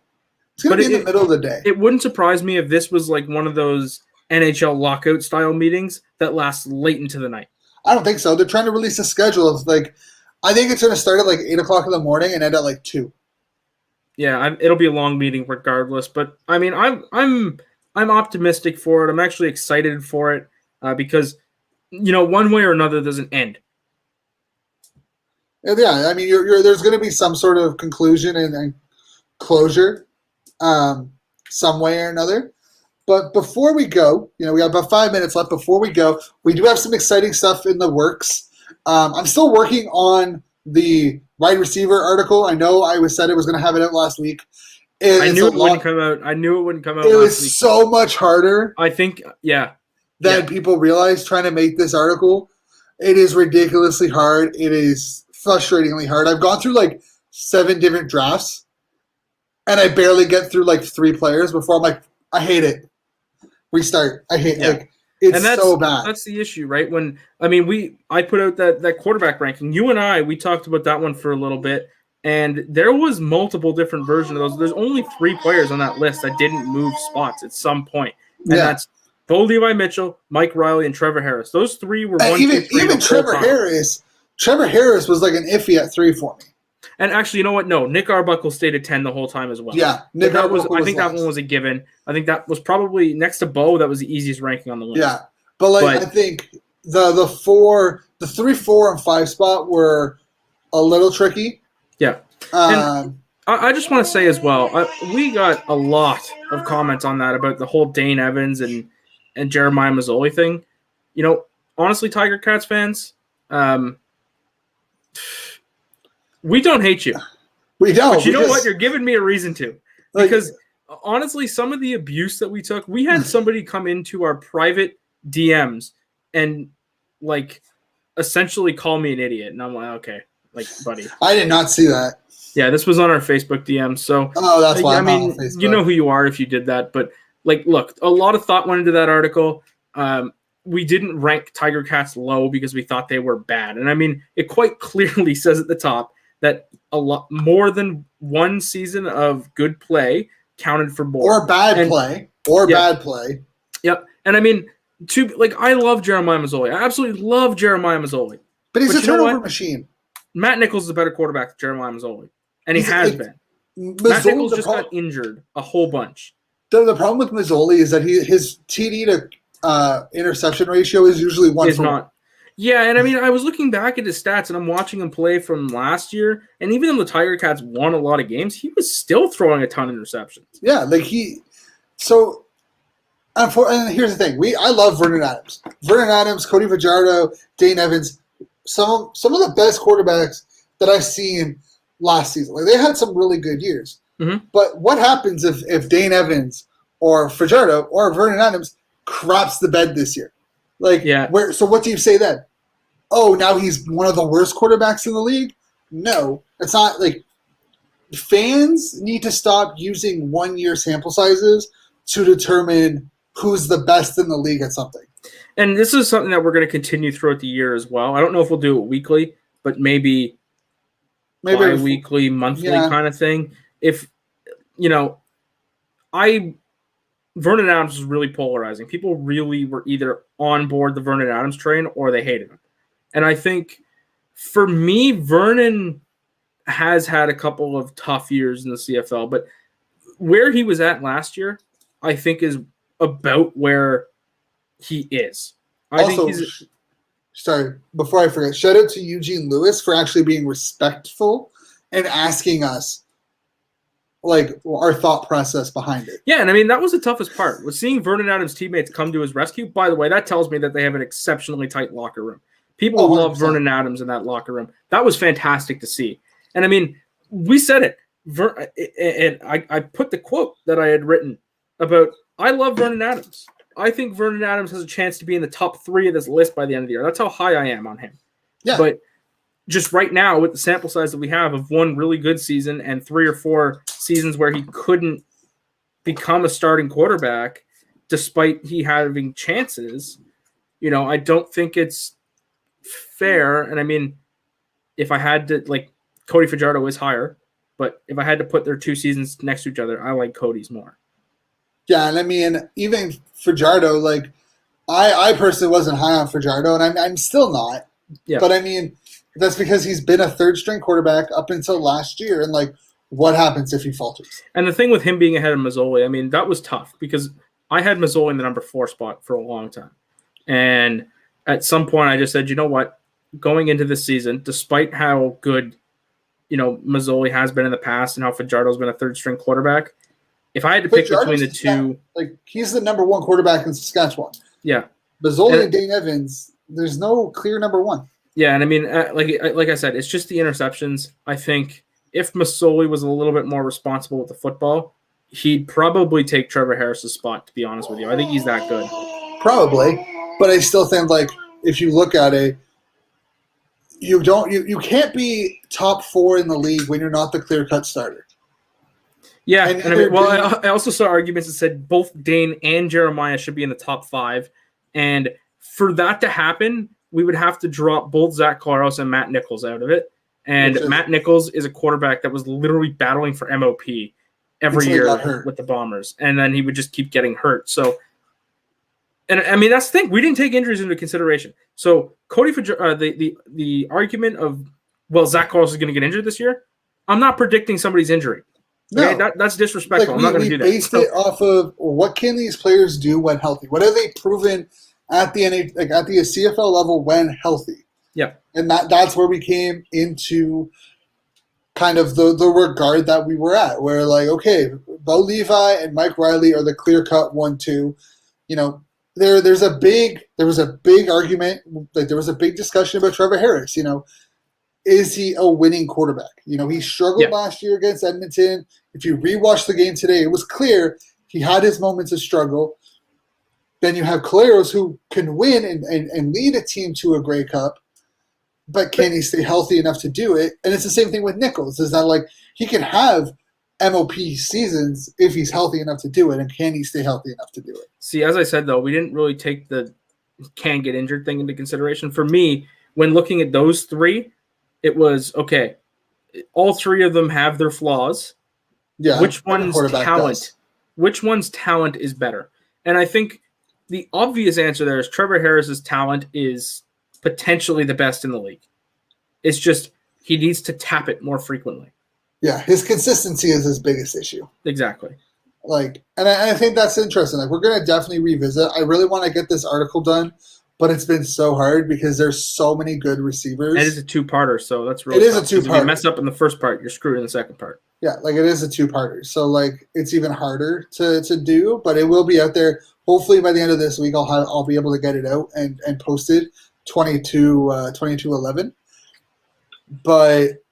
S1: It's going to be in the middle of the day. It wouldn't surprise me if this was one of those NHL lockout style meetings that lasts late into the night. I don't think so. They're trying to release a schedule of I think it's going to start at like 8 o'clock in the morning and end at like 2.
S2: Yeah, it'll be a long meeting regardless. But I mean, I'm optimistic for it. I'm actually excited for it because one way or another, there's an end.
S1: Yeah, I mean, there's going to be some sort of conclusion and closure, some way or another. But before we go, we got about 5 minutes left. Before we go, we do have some exciting stuff in the works. I'm still working on the wide receiver article. I know I said it was going to have it out last week.
S2: I knew it wouldn't come out.
S1: It was so much harder.
S2: I think,
S1: than people realize trying to make this article. It is ridiculously hard. It is frustratingly hard. I've gone through like 7 different drafts, and I barely get through like 3 players before I'm like, I hate it. Restart. I hate it. It's so bad.
S2: That's the issue, right? I put out that quarterback ranking. You and we talked about that one for a little bit, and there was multiple different versions of those. There's only 3 players on that list that didn't move spots at some point, and that's Bo Levi Mitchell, Mike Riley, and Trevor Harris. Those 3 were
S1: even Trevor Harris. Trevor Harris was like an iffy at 3 for me.
S2: And actually, you know what? No, Nick Arbuckle stayed at 10 the whole time as well.
S1: Yeah,
S2: I think that one was a given. I think that was probably next to Bo. That was the easiest ranking on the list.
S1: Yeah, but I think the 3, 4, and 5 spot were a little tricky.
S2: Yeah. I just want to say as well, we got a lot of comments on that about the whole Dane Evans and Jeremiah Masoli thing. Honestly, Tiger Cats fans, we don't hate you.
S1: We don't.
S2: But you know what? You're giving me a reason to. Because honestly, some of the abuse that we took, we had somebody come into our private DMs and essentially call me an idiot. And I'm like, okay, buddy.
S1: I did not see that.
S2: Yeah, this was on our Facebook DM. So
S1: that's why I'm on Facebook.
S2: You know who you are if you did that. But look, a lot of thought went into that article. We didn't rank Tiger Cats low because we thought they were bad. And it quite clearly says at the top that a lot more than one season of good play counted for more.
S1: Or bad play.
S2: Yep. And I love Jeremiah Masoli. I absolutely love Jeremiah Masoli.
S1: But he's a turnover machine.
S2: Matt Nichols is a better quarterback than Jeremiah Masoli. And he has been. Matt Nichols just got injured a whole bunch.
S1: The problem with Masoli is that his TD to interception ratio is usually 1 for 1.
S2: Yeah, and I was looking back at his stats, and I'm watching him play from last year, and even though the Tiger Cats won a lot of games, he was still throwing a ton of interceptions.
S1: Yeah, and here's the thing. I love Vernon Adams. Vernon Adams, Cody Fajardo, Dane Evans, some of the best quarterbacks that I've seen last season. They had some really good years.
S2: Mm-hmm.
S1: But what happens if Dane Evans or Fajardo or Vernon Adams craps the bed this year? So what do you say then? Oh, now he's one of the worst quarterbacks in the league? No, it's not. Fans need to stop using 1-year sample sizes to determine who's the best in the league at something.
S2: And this is something that we're going to continue throughout the year as well. I don't know if we'll do it weekly, but maybe bi-weekly, monthly kind of thing. If, Vernon Adams was really polarizing. People really were either on board the Vernon Adams train or they hated him. And I think for me, Vernon has had a couple of tough years in the CFL, but where he was at last year, I think is about where he is.
S1: Sorry, before I forget, shout out to Eugene Lewis for actually being respectful and asking us our thought process behind it.
S2: Yeah, and that was the toughest part, was seeing Vernon Adams' teammates come to his rescue. By the way, that tells me that they have an exceptionally tight locker room. People love Vernon Adams in that locker room. That was fantastic to see. And we said it. And I put the quote that I had written about, I love Vernon Adams. I think Vernon Adams has a chance to be in the top 3 of this list by the end of the year. That's how high I am on him.
S1: Yeah.
S2: But just right now, with the sample size that we have of one really good season and 3 or 4 seasons where he couldn't become a starting quarterback, despite he having chances, I don't think it's fair. And if I had to, Cody Fajardo is higher, but if I had to put their 2 seasons next to each other, I like Cody's more.
S1: Yeah, and even Fajardo, I personally wasn't high on Fajardo, and I'm still not.
S2: Yeah.
S1: But That's because he's been a third string quarterback up until last year, and like, what happens if he falters?
S2: And the thing with him being ahead of Mazzoli, I mean, that was tough because I had Mazzoli in the number 4 spot for a long time. And at some point I just said, you know what, going into this season, despite how good, Mazzoli has been in the past and how Fajardo's been a third string quarterback, if I had to pick between the two,
S1: like he's the number 1 quarterback in Saskatchewan.
S2: Yeah.
S1: Mazzoli and Dane Evans, there's no clear number 1.
S2: Yeah, and I mean, like I said, it's just the interceptions. I think if Mazzoli was a little bit more responsible with the football, he'd probably take Trevor Harris's spot, to be honest with you. I think he's that good.
S1: Probably, but I still think, like, if you look at it, you can't be top 4 in the league when you're not the clear-cut starter.
S2: Yeah, and I mean, I also saw arguments that said both Dane and Jeremiah should be in the top 5, and for that to happen, we would have to drop both Zach Collaros and Matt Nichols out of it. And Matt Nichols is a quarterback that was literally battling for MOP every year with the Bombers, and then he would just keep getting hurt. So, and I mean, that's the thing. We didn't take injuries into consideration. So Cody, the argument of, well, Zach Collaros is going to get injured this year, I'm not predicting somebody's injury.
S1: No,
S2: okay? That's disrespectful. I'm not going to do that.
S1: We based it off of what can these players do when healthy? What have they proven at the at the CFL level when healthy?
S2: Yeah,
S1: and that's where we came into kind of the regard that we were at, where like, okay, Bo Levi and Mike Riley are the clear-cut 1-2. There was a big argument, like there was a big discussion about Trevor Harris. Is he a winning quarterback? He struggled last year against Edmonton. If you rewatch the game today, it was clear he had his moments of struggle. Then you have Collaros, who can win and lead a team to a Grey Cup, but can he stay healthy enough to do it? And it's the same thing with Nichols, is that like he can have MOP seasons if he's healthy enough to do it, and can he stay healthy enough to do it?
S2: See, as I said, though, we didn't really take the can get injured thing into consideration. For me, when looking at those 3, it was, okay, all 3 of them have their flaws.
S1: Yeah.
S2: Which one's talent? Which one's talent is better? And I think the obvious answer there is Trevor Harris's talent is potentially the best in the league. It's just he needs to tap it more frequently.
S1: Yeah, his consistency is his biggest issue.
S2: Exactly.
S1: Like, and I think that's interesting. Like, we're going to definitely revisit. I really want to get this article done, but it's been so hard because there's so many good receivers.
S2: It is a 2-parter, so that's really
S1: It is a 2-parter.
S2: If you mess up in the first part, you're screwed in the second part.
S1: Yeah, like it is a 2-parter. So, like, it's even harder to do, but it will be out there. Hopefully by the end of this week, I'll be able to get it out and posted 22/11. But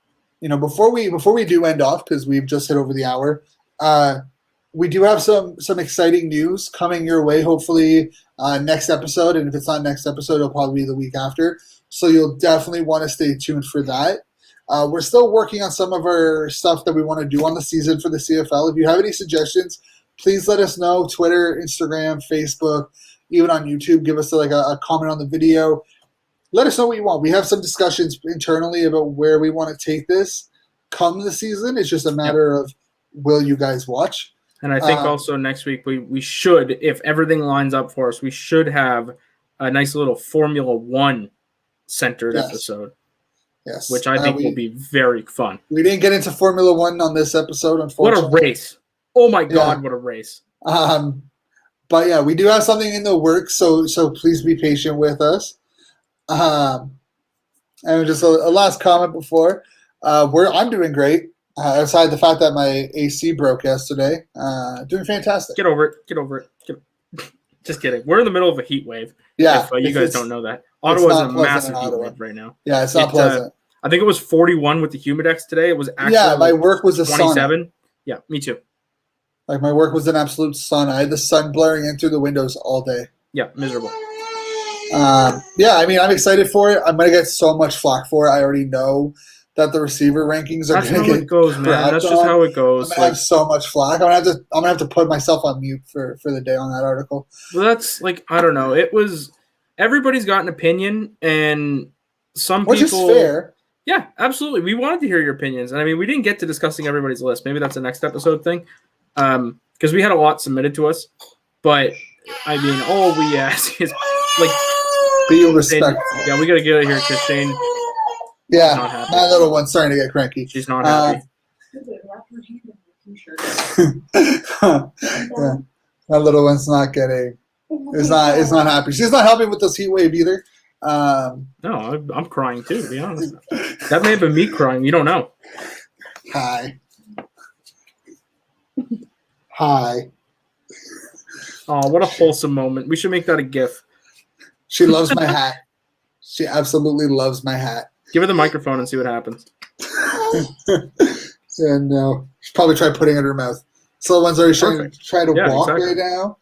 S1: before we do end off, because we've just hit over the hour, we do have some exciting news coming your way. Hopefully next episode, and if it's not next episode, it'll probably be the week after. So you'll definitely want to stay tuned for that. We're still working on some of our stuff that we want to do on the season for the CFL. If you have any suggestions, please let us know. Twitter, Instagram, Facebook, even on YouTube. Give us a comment on the video. Let us know what you want. We have some discussions internally about where we want to take this come the season. It's just a matter of, will you guys watch?
S2: And I think also next week we should, if everything lines up for us, we should have a nice little Formula One centered episode.
S1: Yes.
S2: Which I think will be very fun.
S1: We didn't get into Formula One on this episode, unfortunately.
S2: What a race. Oh my God, what a race.
S1: But yeah, we do have something in the works, so please be patient with us. And just a last comment before, I'm doing great. Aside the fact that my AC broke yesterday, doing fantastic.
S2: Get over it. Just kidding. We're in the middle of a heat wave.
S1: Yeah,
S2: if you guys don't know that. Ottawa's in a massive heat wave right now.
S1: Yeah, it's not pleasant.
S2: I think it was 41 with the Humidex today. It was actually
S1: my work was a
S2: 27.
S1: Sauna.
S2: Yeah, me too.
S1: Like my work was an absolute sun. I had the sun blaring in through the windows all day.
S2: Yeah, miserable.
S1: Yeah, I mean, I'm excited for it. I'm gonna get so much flack for it. I already know that the receiver rankings are going to get.
S2: That's how it goes, man. That's just how it goes.
S1: I'm gonna have so much flack. I'm gonna have to put myself on mute for the day on that article.
S2: Well, that's I don't know. It was everybody's got an opinion, and some
S1: which
S2: people.
S1: Which is fair.
S2: Yeah, absolutely. We wanted to hear your opinions, and I mean, we didn't get to discussing everybody's list. Maybe that's a next episode thing, because we had a lot submitted to us. But I mean, all we ask is
S1: be respectful.
S2: Yeah, we got to get out of here because Shane
S1: Yeah,
S2: Not happy.
S1: my little one's starting to get cranky.
S2: She's not happy.
S1: Yeah, my little one's not getting. Is not happy. She's not helping with this heat wave either.
S2: No, I'm crying too, to be honest. That may have been me crying. You don't know.
S1: Hi.
S2: Oh, what a wholesome moment. We should make that a GIF.
S1: She loves my hat. She absolutely loves my hat.
S2: Give her the microphone and see what happens.
S1: Yeah, no. She'll probably try putting it in her mouth. So one's already trying to walk
S2: exactly.
S1: right now.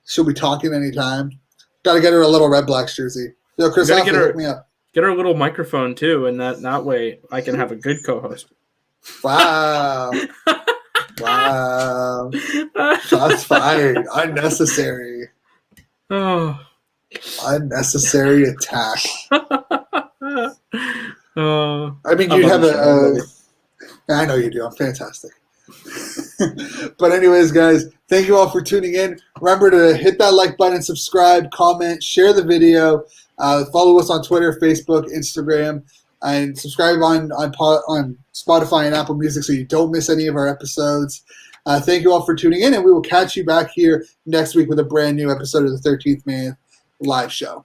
S1: She'll be talking anytime. Got to get her a little Red Blacks jersey. Yo, Chris, hook me up.
S2: Get her a little microphone too, and that way I can have a good co-host.
S1: Wow. Wow. Shots fired. Unnecessary.
S2: Oh.
S1: Unnecessary attack. I mean,
S2: I
S1: you'd have
S2: love
S1: I know you do. I'm fantastic. But anyways, guys, thank you all for tuning in. Remember to hit that like button, subscribe, comment, share the video. Follow us on Twitter, Facebook, Instagram, and subscribe on Spotify and Apple Music so you don't miss any of our episodes. Thank you all for tuning in, and we will catch you back here next week with a brand new episode of the 13th Man live show.